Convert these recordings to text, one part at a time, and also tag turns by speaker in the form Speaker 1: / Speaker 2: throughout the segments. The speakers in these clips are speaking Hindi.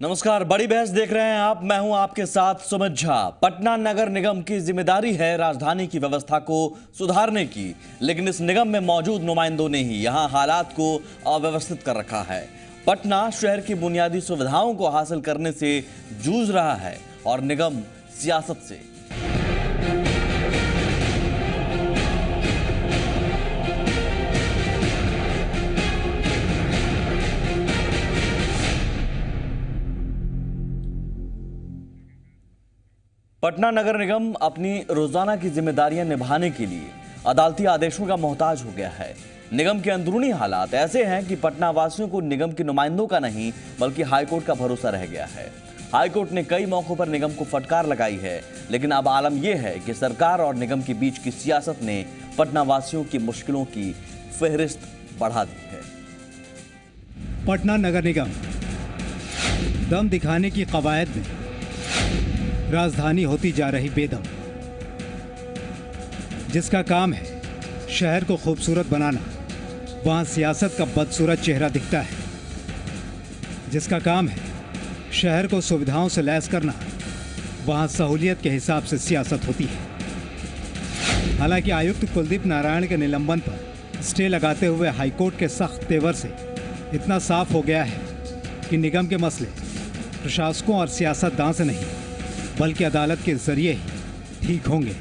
Speaker 1: नमस्कार, बड़ी बहस देख रहे हैं आप। मैं हूं आपके साथ सुमित झा। पटना नगर निगम की जिम्मेदारी है राजधानी की व्यवस्था को सुधारने की, लेकिन इस निगम में मौजूद नुमाइंदों ने ही यहां हालात को अव्यवस्थित कर रखा है। पटना शहर की बुनियादी सुविधाओं को हासिल करने से जूझ रहा है और निगम सियासत से। पटना नगर निगम अपनी रोजाना की जिम्मेदारियां निभाने के लिए अदालती आदेशों का मोहताज हो गया है। निगम के अंदरूनी हालात ऐसे हैं कि पटना वासियों को निगम के नुमाइंदों का नहीं बल्कि हाईकोर्ट का भरोसा रह गया है। हाईकोर्ट ने कई मौकों पर निगम को फटकार लगाई है, लेकिन अब आलम यह है कि सरकार और निगम के बीच की सियासत ने पटना वासियों की मुश्किलों की फहरिस्त बढ़ा दी है।
Speaker 2: पटना नगर निगम दम दिखाने की कवायद में राजधानी होती जा रही बेदम, जिसका काम है शहर को खूबसूरत बनाना, वहां सियासत का बदसूरत चेहरा दिखता है। जिसका काम है शहर को सुविधाओं से लैस करना, वहां सहूलियत के हिसाब से सियासत होती है। हालांकि आयुक्त कुलदीप नारायण के निलंबन पर स्टे लगाते हुए हाईकोर्ट के सख्त तेवर से इतना साफ हो गया है कि निगम के मसले प्रशासकों और सियासतदान से नहीं बल्कि अदालत के जरिए ही ठीक होंगे।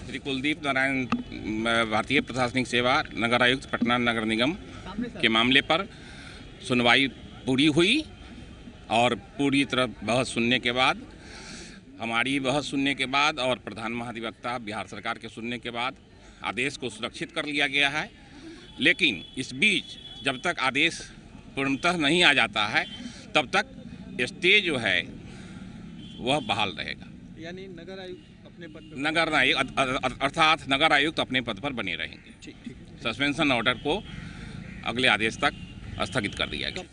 Speaker 3: श्री कुलदीप नारायण भारतीय प्रशासनिक सेवा नगर आयुक्त पटना नगर निगम के मामले पर सुनवाई पूरी हुई और पूरी तरह बहस सुनने के बाद, हमारी बहस सुनने के बाद और प्रधान महाधिवक्ता बिहार सरकार के सुनने के बाद आदेश को सुरक्षित कर लिया गया है। लेकिन इस बीच जब तक आदेश पूर्णतः नहीं आ जाता है तब तक स्टे जो है वह बहाल रहेगा।
Speaker 4: यानी नगर आयुक्त अपने पद पर
Speaker 3: नगर आयुक्त अर्थात नगर आयुक्त अपने पद पर बने रहेंगे।
Speaker 4: ठीक।
Speaker 3: सस्पेंशन ऑर्डर को अगले आदेश तक स्थगित कर दिया गया।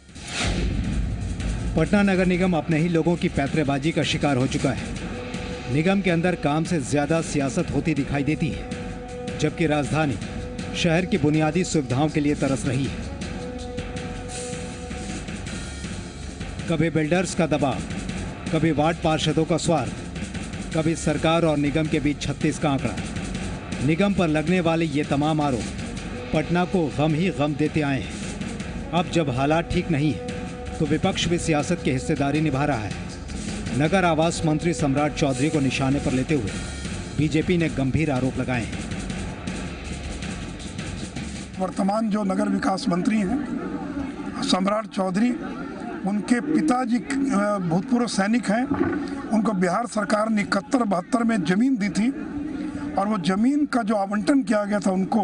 Speaker 2: पटना नगर निगम अपने ही लोगों की पैंतरेबाजी का शिकार हो चुका है। निगम के अंदर काम से ज्यादा सियासत होती दिखाई देती है, जबकि राजधानी शहर की बुनियादी सुविधाओं के लिए तरस रही है। कभी बिल्डर्स का दबाव, कभी वार्ड पार्षदों का स्वार्थ, कभी सरकार और निगम के बीच 36 का आंकड़ा। निगम पर लगने वाले ये तमाम आरोप पटना को गम ही गम देते आए हैं। अब जब हालात ठीक नहीं है तो विपक्ष भी सियासत की हिस्सेदारी निभा रहा है। नगर आवास मंत्री सम्राट चौधरी को निशाने पर लेते हुए बीजेपी ने गंभीर आरोप लगाए हैं।
Speaker 5: वर्तमान जो नगर विकास मंत्री हैं सम्राट चौधरी, उनके पिताजी भूतपूर्व सैनिक हैं। उनको बिहार सरकार ने 71-72 में ज़मीन दी थी और वो ज़मीन का जो आवंटन किया गया था उनको,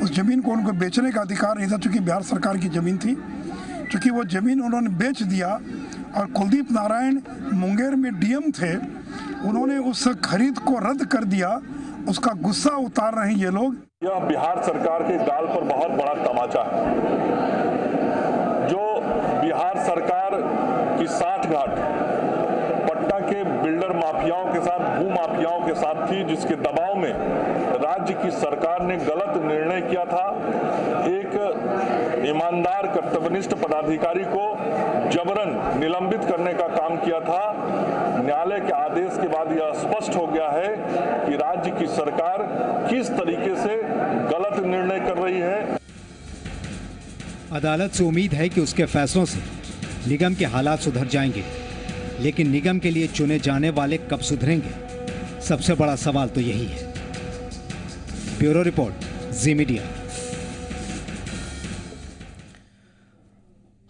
Speaker 5: उस ज़मीन को उनको बेचने का अधिकार नहीं था, चूँकि बिहार सरकार की ज़मीन थी। चूँकि वो ज़मीन उन्होंने बेच दिया और कुलदीप नारायण मुंगेर में डीएम थे, उन्होंने उस खरीद को रद्द कर दिया। उसका गुस्सा उतार रहे हैं ये लोग।
Speaker 6: यह बिहार सरकार के गाल पर बहुत बड़ा तमाचा है। जो बिहार सरकार की साठगांठ पटना के बिल्डर माफियाओं के साथ, भू माफियाओं के साथ थी, जिसके दबाव में राज्य की सरकार ने गलत निर्णय किया था। एक ईमानदार कर्तव्यनिष्ठ पदाधिकारी को जबरन निलंबित करने का काम किया था। न्यायालय के आदेश के बाद यह स्पष्ट हो गया है कि राज्य की सरकार किस तरीके से गलत निर्णय कर रही है।
Speaker 2: अदालत से उम्मीद है कि उसके फैसलों से निगम के हालात सुधर जाएंगे, लेकिन निगम के लिए चुने जाने वाले कब सुधरेंगे, सबसे बड़ा सवाल तो यही है। ब्यूरो रिपोर्ट, जी मीडिया।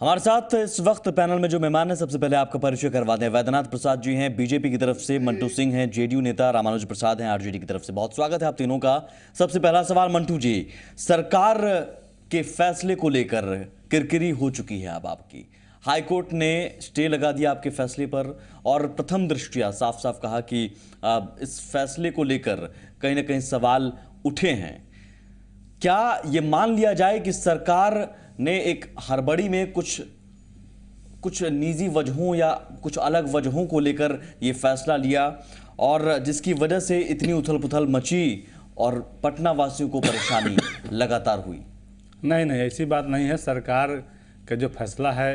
Speaker 1: हमारे साथ इस वक्त पैनल में जो मेहमान हैं, सबसे पहले आपका परिचय करवा दें। वैद्यनाथ प्रसाद जी हैं बीजेपी की तरफ से, मंटू सिंह हैं जेडीयू नेता, रामानुज प्रसाद हैं आरजेडी की तरफ से। बहुत स्वागत है आप तीनों का। सबसे पहला सवाल मंटू जी, सरकार के फैसले को लेकर किरकिरी हो चुकी है अब आपकी। हाईकोर्ट ने स्टे लगा दिया आपके फैसले पर और प्रथम दृष्टया साफ साफ कहा कि इस फैसले को लेकर कहीं ना कहीं सवाल उठे हैं। क्या ये मान लिया जाए कि सरकार ने एक हड़बड़ी में कुछ निजी वजहों या कुछ अलग वजहों को लेकर ये फैसला लिया और जिसकी वजह से इतनी उथल पुथल मची और पटना वासियों को परेशानी लगातार हुई?
Speaker 4: नहीं, ऐसी बात नहीं है। सरकार का जो फैसला है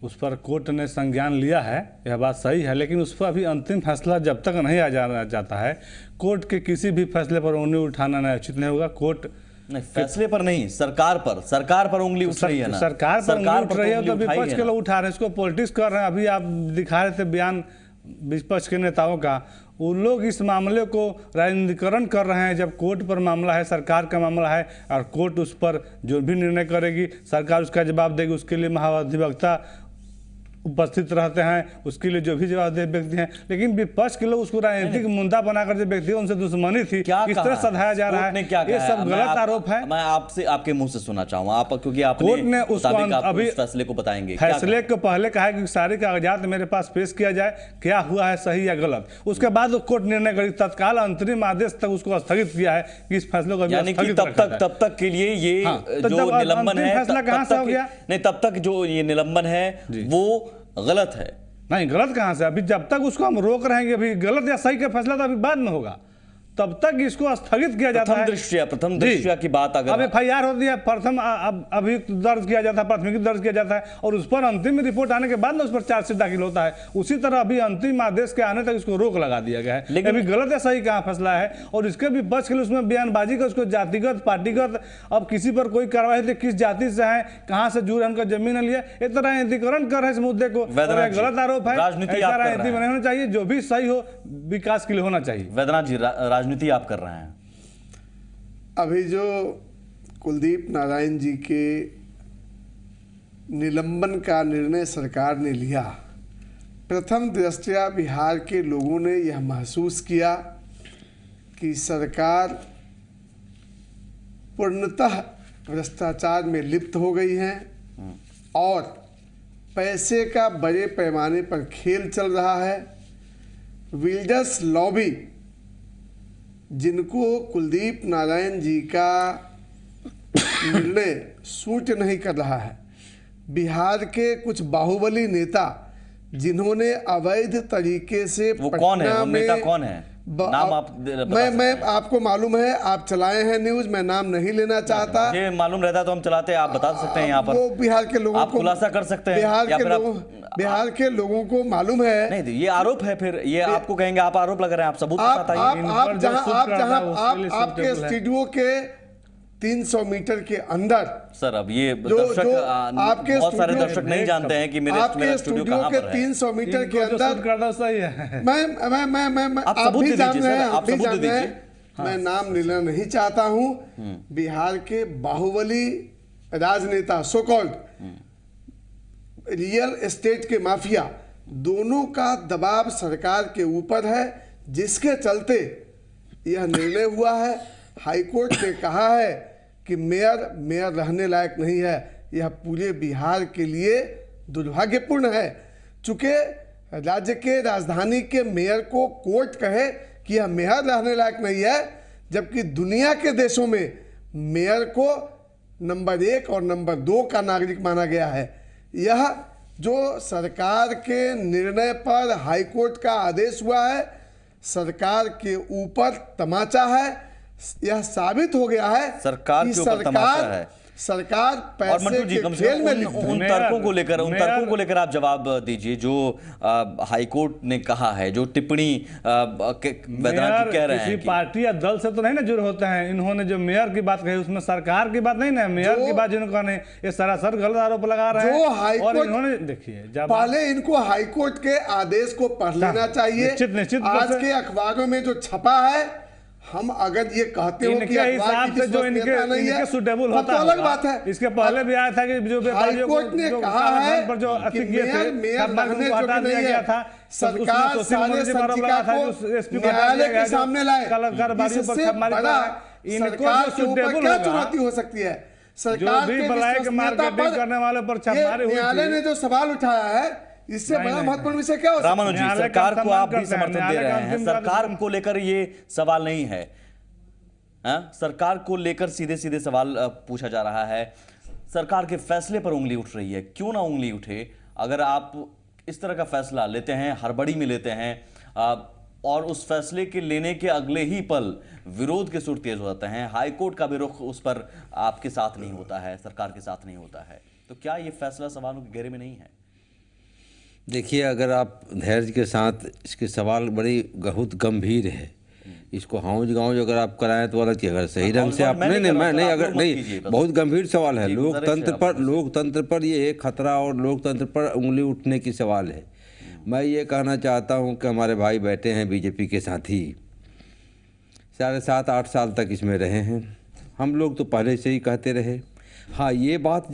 Speaker 7: उस पर कोर्ट ने संज्ञान लिया है, यह बात सही है, लेकिन उस पर अभी अंतिम फैसला जब तक नहीं आ जाता है, कोर्ट के किसी भी फैसले पर उंगली उठाना नहीं उचित नहीं होगा। कोर्ट
Speaker 1: नहीं, फैसले पर नहीं, सरकार पर उंगली उठ रही है ना,
Speaker 7: सरकार पर उंगली उठ रही है, तो
Speaker 1: उंगली उठाई
Speaker 7: विपक्ष
Speaker 1: है
Speaker 7: के
Speaker 1: ना।
Speaker 7: लोग उठा रहे हैं, इसको पॉलिटिक्स कर रहे हैं। अभी आप दिखा रहे थे बयान विपक्ष के नेताओं का, वो लोग इस मामले को राजनीतिकरण कर रहे हैं, जब कोर्ट पर मामला है, सरकार का मामला है, और कोर्ट उस पर जो भी निर्णय करेगी सरकार उसका जवाब देगी। उसके लिए महाधिवक्ता उपस्थित रहते हैं, उसके लिए जो भी जवाबदेह व्यक्ति हैं, लेकिन विपक्ष के लोग उसको राजनीतिक मुद्दा बनाकर जो व्यक्ति उनसे दुश्मनी थी
Speaker 1: क्या
Speaker 7: किस
Speaker 1: कहा
Speaker 7: तरह सधाया जा रहा
Speaker 1: कोर्ट ने,
Speaker 7: है,
Speaker 1: क्या
Speaker 7: ये
Speaker 1: कहा
Speaker 7: सब
Speaker 1: है?
Speaker 7: गलत आरोप है।
Speaker 1: मैं आपसे आपके मुंह से सुनना चाहूंगा, आप क्योंकि
Speaker 7: कोर्ट ने उसको
Speaker 1: अभी
Speaker 7: अभी
Speaker 1: फैसले को बताएंगे। क्या
Speaker 7: फैसले को पहले कहा कि सारे कागजात मेरे पास पेश किया जाए, क्या हुआ है सही या गलत, उसके बाद कोर्ट निर्णय करेगी। तत्काल अंतरिम आदेश तक उसको स्थगित किया है कि इस फैसले को
Speaker 1: यानी कि तब तक के लिए ये
Speaker 7: हाँ, तो
Speaker 1: जो
Speaker 7: जब
Speaker 1: निलंबन
Speaker 7: अंतिम
Speaker 1: है,
Speaker 7: फैसला कहाँ से हो गया?
Speaker 1: नहीं, तब तक जो ये निलंबन है वो गलत है।
Speaker 7: नहीं, गलत कहाँ से? अभी जब तक उसको हम रोक रहे हैं कि अभी गलत या सही का फैसला तो अभी बाद में होगा, तब तक इसको स्थगित किया जाता है।
Speaker 1: प्रथम दृष्टया की बात अगर
Speaker 7: अब FIR होती है, प्रथम अभी दर्ज किया जाता है, प्राथमिकी दर्ज किया जाता है, और उस पर अंतिम रिपोर्ट आने के बाद ना उस पर चार्जशीट दाखिल होता है। उसी तरह अभी अंतिम आदेश के आने तक इसको रोक लगा दिया गया है। लेकिन अभी गलत या सही कहाँ फैसला है, और इसके विपक्ष के लिए उसमें बयानबाजी का, उसको जातिगत पार्टीगत, अब किसी पर कोई कार्रवाई थी, किस जाति से है, कहाँ से जुड़े, उनका जमीन लिया, इस तरह राजनीतिकरण कर रहे हैं इस मुद्दे को। गलत आरोप है, ऐसा राजनीति नहीं होना चाहिए, जो भी सही हो विकास के लिए होना चाहिए।
Speaker 1: वैद्यनाथ जी, राजनीति आप कर रहे हैं।
Speaker 8: अभी जो कुलदीप नारायण जी के निलंबन का निर्णय सरकार ने लिया, प्रथम दृष्टया बिहार के लोगों ने यह महसूस किया कि सरकार पूर्णतः भ्रष्टाचार में लिप्त हो गई है और पैसे का बड़े पैमाने पर खेल चल रहा है। विल्डर्स लॉबी, जिनको कुलदीप नारायण जी का निर्णय सूट नहीं कर रहा है, बिहार के कुछ बाहुबली नेता जिन्होंने अवैध तरीके से
Speaker 1: वो कौन है? वो नेता कौन है? नाम आप
Speaker 8: मैं आपको मालूम है, आप चलाए हैं न्यूज, मैं नाम नहीं लेना चाहता।
Speaker 1: ये मालूम रहता तो हम चलाते, आप बता सकते हैं यहाँ पर,
Speaker 8: वो बिहार के लोगों
Speaker 1: आप
Speaker 8: को
Speaker 1: खुलासा कर सकते हैं।
Speaker 8: बिहार के लोगों को मालूम है।
Speaker 1: नहीं, ये आरोप है, फिर ये आपको कहेंगे आप आरोप लगा रहे हैं, आप सबूत
Speaker 8: आप जहां
Speaker 7: उसके
Speaker 8: आपके स्टूडियो के 300 मीटर के अंदर,
Speaker 1: सर, अब ये दर्शक,
Speaker 8: आपके
Speaker 1: बहुत सारे दर्शक नहीं जानते हैं कि मेरा स्टूडियो कहाँ पर है।
Speaker 8: 300 मीटर के अंदर
Speaker 7: सही है।
Speaker 8: मैं
Speaker 1: आप
Speaker 8: आप
Speaker 1: सबूत
Speaker 8: भी
Speaker 1: दे
Speaker 8: जान
Speaker 1: दीजिए
Speaker 8: रहे हैं,
Speaker 1: सर,
Speaker 8: आप भी
Speaker 1: सबूत
Speaker 8: जान
Speaker 1: दे
Speaker 8: रहे
Speaker 1: दीजिए।
Speaker 8: हैं। मैं नाम लेना नहीं चाहता हूं। बिहार के बाहुबली राजनेता, सो कॉल्ड रियल एस्टेट के माफिया, दोनों का दबाव सरकार के ऊपर है, जिसके चलते यह निर्णय हुआ है। हाईकोर्ट ने कहा है कि मेयर रहने लायक नहीं है। यह पूरे बिहार के लिए दुर्भाग्यपूर्ण है, चूंकि राज्य के राजधानी के मेयर को कोर्ट कहे कि यह मेयर रहने लायक नहीं है, जबकि दुनिया के देशों में मेयर को नंबर 1 और नंबर 2 का नागरिक माना गया है। यह जो सरकार के निर्णय पर हाईकोर्ट का आदेश हुआ है, सरकार के ऊपर तमाचा है। यह साबित हो गया है
Speaker 1: सरकार
Speaker 8: कि
Speaker 1: के ऊपर तमाचा है।
Speaker 8: सरकार
Speaker 1: और
Speaker 8: पैसे
Speaker 1: मंटू जी,
Speaker 8: के
Speaker 1: कम से
Speaker 8: खेल में
Speaker 1: कम
Speaker 8: लिप्त है।
Speaker 1: उन तर्कों को लेकर आप जवाब दीजिए जो हाईकोर्ट ने कहा है, जो टिप्पणी वैद्यनाथ जी कह रहे हैं
Speaker 7: किसी पार्टी या दल से तो नहीं ना जुड़े होते हैं। इन्होंने जो मेयर की बात कही उसमें सरकार की बात नहीं ना, मेयर की बात जिन्होंने कहा, ये सरासर गलत आरोप लगा रहे हैं। और इन्होंने देखिए,
Speaker 8: पहले इनको हाईकोर्ट के आदेश को पढ़ लेना चाहिए।
Speaker 7: निश्चित
Speaker 8: आज के अखबारों में जो छपा है, हम अगर ये कहते हो कि
Speaker 7: हिसाब से जो इनके सुटेबल होता है,
Speaker 8: तो अलग बात है।
Speaker 7: इसके पहले भी आया था कि जो
Speaker 8: हाईकोर्ट ने कहा है
Speaker 7: पर जो
Speaker 8: कि
Speaker 7: किए थे,
Speaker 8: मेयर
Speaker 7: हटा दिया गया था।
Speaker 8: सरकार सारे संचिका को न्यायालय के सामने लाए। इससे बड़ा सरकार के ऊपर क्या चुनौती हो सकती है? सरकार के विश्वसनीयता पर न्यायालय ने जो सवाल उठाया है, इससे बड़ा महत्वपूर्ण विषय क्या हो सकता है?
Speaker 1: रामानुज जी, सरकार को आप भी समर्थन दे रहे हैं, सरकार को लेकर ये सवाल नहीं है, सरकार को लेकर सीधे सीधे सवाल पूछा जा रहा है। सरकार के फैसले पर उंगली उठ रही है, क्यों ना उंगली उठे? अगर आप इस तरह का फैसला लेते हैं, हड़बड़ी में लेते हैं, और उस फैसले के लेने के अगले ही पल विरोध के सुर तेज हो जाते हैं, हाईकोर्ट का भी रुख उस पर आपके साथ नहीं होता है, सरकार के साथ नहीं होता है, तो क्या ये फैसला सवालों के घेरे में नहीं है?
Speaker 9: देखिए, अगर आप धैर्य के साथ इसके सवाल बड़ी बहुत गंभीर है, इसको हाउज गाँव अगर आप कराएं तो अलग, अगर सही ढंग से आप नहीं, बहुत गंभीर सवाल है। लोकतंत्र पर ये एक खतरा और लोकतंत्र पर उंगली उठने की सवाल है। मैं ये कहना चाहता हूँ कि हमारे भाई बैठे हैं बीजेपी के साथी, 7.5-8 साल तक इसमें रहे हैं। हम लोग तो पहले से ही कहते रहे। हाँ, ये बात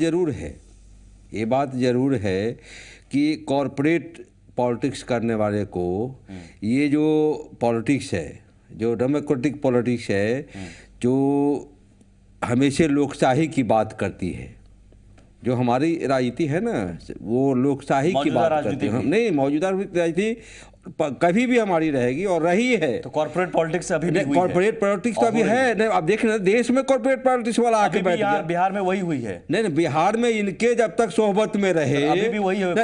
Speaker 9: ज़रूर है कि कॉरपोरेट पॉलिटिक्स करने वाले को ये जो पॉलिटिक्स है, जो डेमोक्रेटिक पॉलिटिक्स है, जो हमेशा लोकशाही की बात करती है, जो हमारी राजनीति है ना, वो लोकशाही की बात करती है। नहीं, मौजूदा राजनीति कभी भी हमारी रहेगी और रही है।
Speaker 1: तो कॉर्पोरेट पॉलिटिक्स अभी भी हुई है।
Speaker 9: कॉर्पोरेट पॉलिटिक्स तो अभी है नहीं, आप देख रहे देश में कॉर्पोरेट पॉलिटिक्स वाला आके बैठ गया।
Speaker 1: बिहार में वही हुई है। नहीं,
Speaker 9: बिहार में इनके जब तक सोहबत में रहे,
Speaker 1: अभी भी वही है।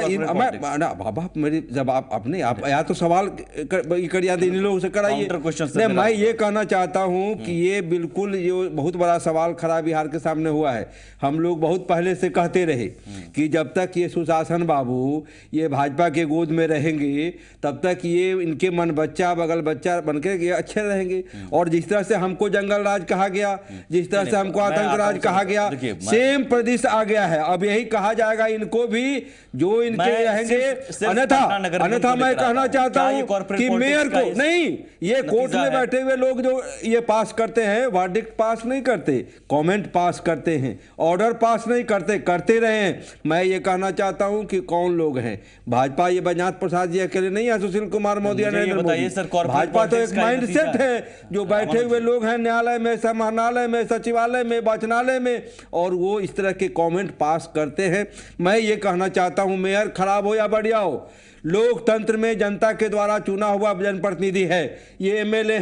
Speaker 9: बाबा मेरी जब आप यहाँ तो सवाल करिए, इन लोगों से कराइए। नहीं, मैं ये कहना चाहता हूँ कि ये बिल्कुल ये बहुत बड़ा सवाल खड़ा बिहार के सामने हुआ है। हम लोग बहुत पहले से कहते रहे कि जब तक ये सुशासन बाबू ये भाजपा के गोद में रहेंगे, तब तक ये इनके मन बच्चा बगल बच्चा बनके ये अच्छे रहेंगे। और जिस तरह से हमको जंगल राज कहा गया, जिस तरह से हमको आतंक राज कहा गया, सेम प्रदेश आ गया है। अब यही कहा जाएगा इनको भी, जो इनके रहेंगे। अन्यथा मैं कहना चाहता हूं कि मेयर को नहीं, ये कोर्ट में बैठे हुए लोग जो ये पास करते हैं, वर्डिक्ट पास नहीं करते, कमेंट पास करते हैं, ऑर्डर पास नहीं करते, करते रहे हैं। मैं ये कहना चाहता हूं कि कौन लोग हैं भाजपा, ये बैजनाथ प्रसाद जी अकेले नहीं है, सुशील कुमार मोदी, नरेंद्र मोदी। भाजपा तो एक माइंड सेट है, जो बैठे हुए लोग हैं न्यायालय में, समाहरणालय में, सचिवालय में, वाचनालय में, और वो इस तरह के कमेंट पास करते हैं। मैं ये कहना चाहता हूं, मेयर खराब हो या बढ़िया हो, लोकतंत्र में जनता के द्वारा चुना हुआ जनप्रतिनिधि है। ये एमएलए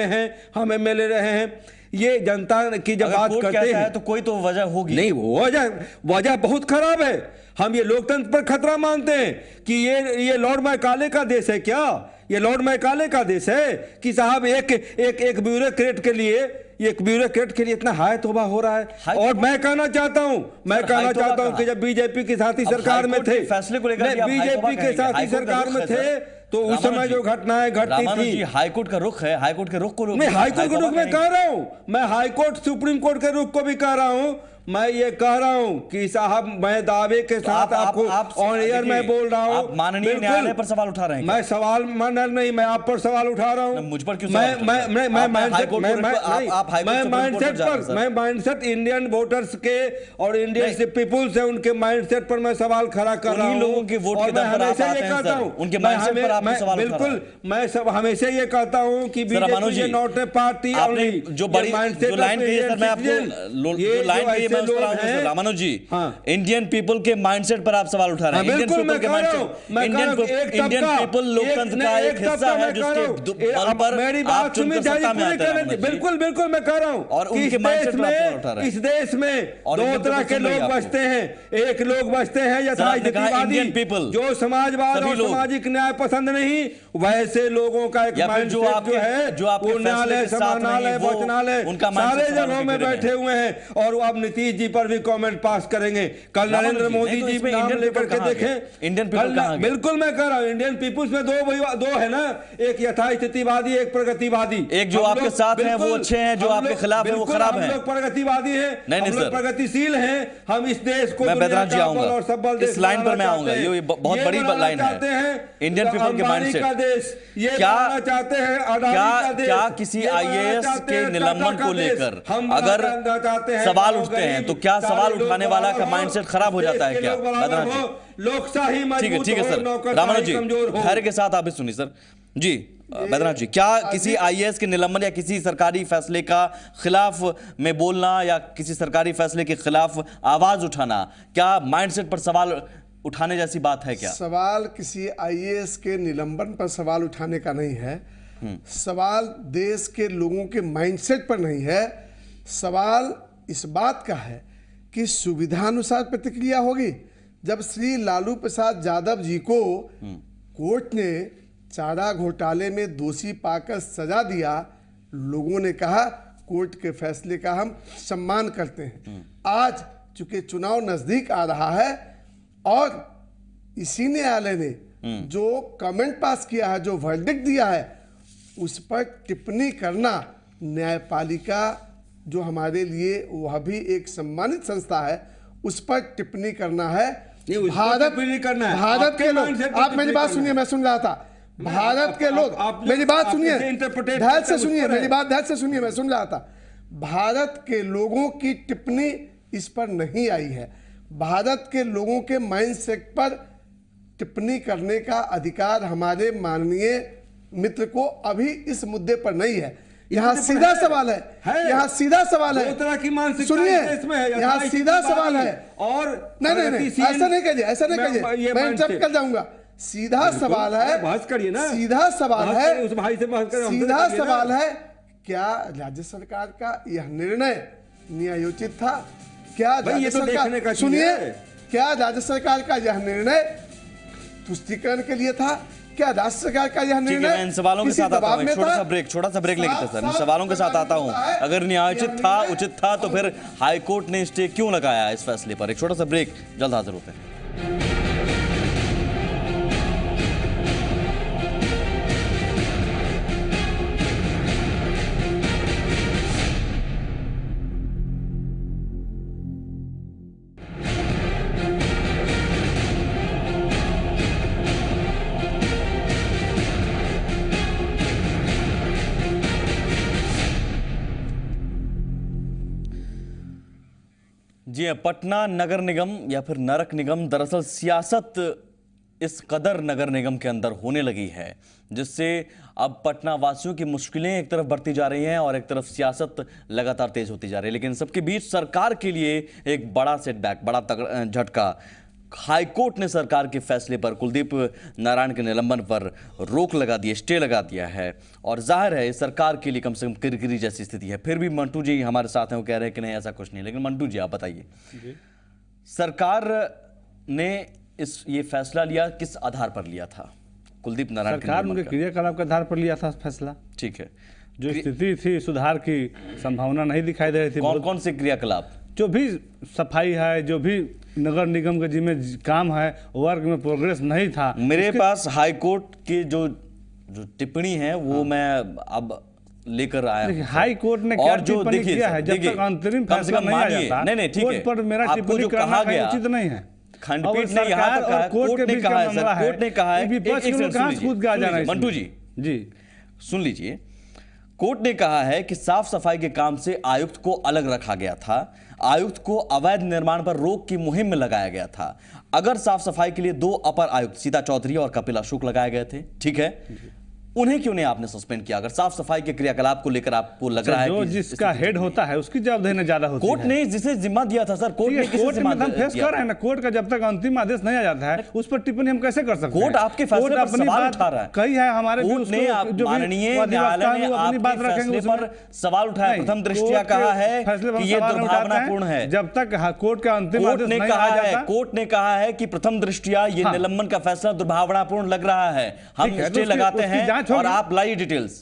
Speaker 9: हैं, हम एमएलए रहे हैं। ये जनता की जब बात करते हैं
Speaker 1: तो कोई तो वजह होगी।
Speaker 9: नहीं, वजह बहुत खराब है। हम ये लोकतंत्र पर खतरा मानते हैं कि ये लॉर्ड मैकाले का देश है क्या? ये लॉर्ड मैकाले का देश है कि साहब एक ब्यूरोक्रेट के लिए इतना हाय तौबा हो रहा है। और मैं कहना चाहता हूं कि जब बीजेपी के साथी सरकार में थे, बीजेपी के साथी सरकार में थे, तो उस समय जो घटनाएं घटती थी,
Speaker 1: हाईकोर्ट का रुख है, हाईकोर्ट के रुख को
Speaker 9: मैं हाईकोर्ट के रुख में कह रहा हूं, मैं हाईकोर्ट सुप्रीम कोर्ट के रुख को भी कह रहा हूं। मैं ये कह रहा हूं कि साहब, मैं दावे के साथ आपको ऑन एयर में बोल रहा हूं,
Speaker 1: माननीय न्यायालय पर सवाल उठा रहे हैं।
Speaker 9: मैं सवाल नहीं, मैं आप पर सवाल उठा रहा हूं।
Speaker 1: मुझ पर क्यों?
Speaker 9: मैं माइंडसेट इंडियन वोटर्स के और इंडियन पीपुल से उनके माइंडसेट पर मैं सवाल खड़ा कर रहा हूं।
Speaker 1: लोगों के वोट के दम पर आप आते हैं सर, उनके माइंडसेट पर आप सवाल उठा रहे हैं।
Speaker 9: बिल्कुल, मैं सब हमेशा ये कहता हूं कि बीजेपी नॉट ए पार्टी।
Speaker 1: आपने जो बड़ी जो लाइन कही है सर, मैं आपको जो लाइन कही रामानुज जी, इंडियन पीपल के माइंडसेट पर आप सवाल उठा रहे हैं। इंडियन पीपल के माइंडसेट, इंडियन पीपल लोकतंत्र का एक हिस्सा है जिसके बल पर आप चुनकर सत्ता में आते हैं।
Speaker 9: बिल्कुल मैं कह रहा हूं।
Speaker 1: और उनके माइंडसेट पर आप सवाल उठा रहे हैं।
Speaker 9: इस देश में दो तरह के लोग बसते हैं। एक लोग बसते हैं यथार्थवादी, जो समाजवाद और सामाजिक न्याय पसंद नहीं, वैसे लोगों का एक माइंडसेट जो है वो न्यायालय, समाहरणालय, वाचनालय, सारे जगहों में बैठे हुए हैं। और अब नीतीश जी पर भी कमेंट पास करेंगे। कल नरेंद्र मोदी जी नाम लेकर के देखें,
Speaker 1: इंडियन पीपल।
Speaker 9: बिल्कुल मैं कह रहा हूं, इंडियन पीपुल्स में दो है ना, एक यथास्थितिवादी, एक प्रगतिवादी।
Speaker 1: एक जो आपके साथ हैं वो अच्छे हैं, जो आपके खिलाफ है वो खराब हैं।
Speaker 9: हम लोग प्रगतिवादी हैं, हम लोग प्रगतिशील हैं। हम इस देश को,
Speaker 1: मैं बैद्यनाथ जी आऊंगा, इस लाइन पर मैं आऊंगा। ये बहुत बड़ी लाइन है, इंडियन पीपल के माइंडसेट
Speaker 9: का देश ये बनाना चाहते हैं।
Speaker 1: क्या किसी आईएएस के निलंबन को लेकर अगर सवाल उठते हैं तो क्या सवाल उठाने वाला का माइंडसेट खराब हो जाता है क्या?
Speaker 9: लोकशाही
Speaker 1: ठीक है सर। रामानुज जी, धैर्य के साथ आप भी सुनिए सर जी। बैद्यनाथ जी, क्या किसी आईएएस के निलंबन या किसी सरकारी फैसले का खिलाफ में बोलना या किसी सरकारी फैसले के खिलाफ आवाज उठाना, क्या माइंडसेट पर सवाल उठाने जैसी बात है क्या?
Speaker 8: सवाल किसी आईएएस के निलंबन पर सवाल उठाने का नहीं है। सवाल देश के लोगों के माइंडसेट पर नहीं है। सवाल इस बात का है कि सुविधानुसार प्रतिक्रिया होगी। जब श्री लालू प्रसाद यादव जी को कोर्ट ने चारा घोटाले में दोषी पाकर सजा दिया, लोगों ने कहा कोर्ट के फैसले का हम सम्मान करते हैं। आज चूंकि चुनाव नजदीक आ रहा है और इसी न्यायालय ने जो कमेंट पास किया है, जो वर्डिक्ट दिया है, उस पर टिप्पणी करना न्यायपालिका जो हमारे लिए वह भी एक सम्मानित संस्था है, उस पर टिप्पणी करना है। भारत के लोग, आप मेरी बात सुनिए, मैं सुन रहा था। भारत के लोग मेरी बात सुनिए, ध्यान से सुनिए, मेरी बात ध्यान से सुनिए, मैं सुन रहा था। भारत के लोगों की टिप्पणी इस पर नहीं आई है। भारत के लोगों के माइंडसेट पर टिप्पणी करने का अधिकार हमारे माननीय मित्र को अभी इस मुद्दे पर नहीं है। यहाँ सीधा सवाल है, यहाँ सीधा सवाल है, सुनिए, यहाँ सीधा सवाल है। और नहीं, ऐसा नहीं कहिए, ऐसा नहीं कहिए, मैं इंटरप्ट कर जाऊंगा। सीधा सवाल है, बहस करिए ना, सीधा सवाल है, उस भाई से बहस करें, सीधा सवाल है, क्या राज्य सरकार का यह निर्णय न्यायोचित था? क्या राज्य सरकार, सुनिए, क्या राज्य सरकार का यह निर्णय तुष्टीकरण के लिए था? क्या राज्य सरकार का यह निर्णय
Speaker 1: इन सवालों के साथ आता हूं, छोटा सा ब्रेक लेंगे सर। इन सवालों के साथ आता हूं, अगर न्यायोचित था, उचित था, तो फिर हाईकोर्ट ने स्टे क्यों लगाया इस फैसले पर? एक छोटा सा ब्रेक, जल्द हाजिर होते हैं। जी हाँ, पटना नगर निगम या फिर नरक निगम, दरअसल सियासत इस कदर नगर निगम के अंदर होने लगी है जिससे अब पटना वासियों की मुश्किलें एक तरफ बढ़ती जा रही हैं और एक तरफ सियासत लगातार तेज होती जा रही है। लेकिन सबके बीच सरकार के लिए एक बड़ा सेटबैक, बड़ा झटका। हाईकोर्ट ने सरकार के फैसले पर, कुलदीप नारायण के निलंबन पर रोक लगा दी, स्टे लगा दिया है। और जाहिर है सरकार के लिए कम से कम किरकिरी जैसी स्थिति है। फिर भी मंटू जी हमारे साथ हैं, वो कह रहे हैं कि नहीं ऐसा कुछ नहीं। लेकिन मंटू जी आप बताइए, सरकार ने ये फैसला लिया किस आधार पर लिया था? कुलदीप नारायण
Speaker 7: सरकार उनके क्रियाकलाप के आधार पर लिया था फैसला।
Speaker 1: ठीक है,
Speaker 7: जो स्थिति थी सुधार की संभावना नहीं दिखाई दे रही थी।
Speaker 1: कौन कौन से क्रियाकलाप?
Speaker 7: जो भी सफाई है, जो भी नगर निगम के जिम्मे काम है, वर्क में प्रोग्रेस नहीं था।
Speaker 1: मेरे पास हाईकोर्ट की जो टिप्पणी है वो मैं अब लेकर आया हूं।
Speaker 7: हाई कोर्ट ने क्या टिप्पणी किया है? जब तक अंतरिम फैसला नहीं आ जाता,
Speaker 1: नहीं ठीक है,
Speaker 7: पर मेरा टिप्पणी करना उचित नहीं है।
Speaker 1: खंडपीठ ने यहाँ तक कहा, कोर्ट ने कहा है सर, कोर्ट ने कहा है, मंटू जी सुन लीजिए, कोर्ट ने कहा है कि साफ सफाई के काम से आयुक्त को अलग रखा गया था। आयुक्त को अवैध निर्माण पर रोक की मुहिम में लगाया गया था। अगर साफ सफाई के लिए 2 अपर आयुक्त सीता चौधरी और कपिल अशोक लगाए गए थे, ठीक है, उन्हें क्यों नहीं आपने सस्पेंड किया? अगर साफ सफाई के क्रियाकलाप को लेकर आपको लग रहा है
Speaker 7: जो जिसका हेड होता है उसकी जवाबदेही ज्यादा होती है।
Speaker 1: कोर्ट ने जिसे जिम्मा दिया था सर, कोर्ट ने किसे जिम्मा दिया?
Speaker 7: हम फेस कर रहे हैं ना, कोर्ट का जब तक अंतिम आदेश नहीं आ जाता है उस पर टिप्पणी हम कैसे कर सकते हैं?
Speaker 1: कोर्ट आपके फैसले पर सवाल उठा रहा है।
Speaker 7: कही है हमारे
Speaker 1: कोर्ट ने, माननीय न्यायालय ने आपके फैसले पर सवाल उठाया, प्रथम दृष्टया कहा है कि ये दुर्भावनापूर्ण है।
Speaker 7: जब तक कोर्ट का अंतिम आदेश नहीं आ जाता,
Speaker 1: कोर्ट ने कहा है कि प्रथम दृष्टया ये निलंबन का फैसला दुर्भावनापूर्ण लग रहा है, हम स्टे लगाते हैं और आप लाइए डिटेल्स।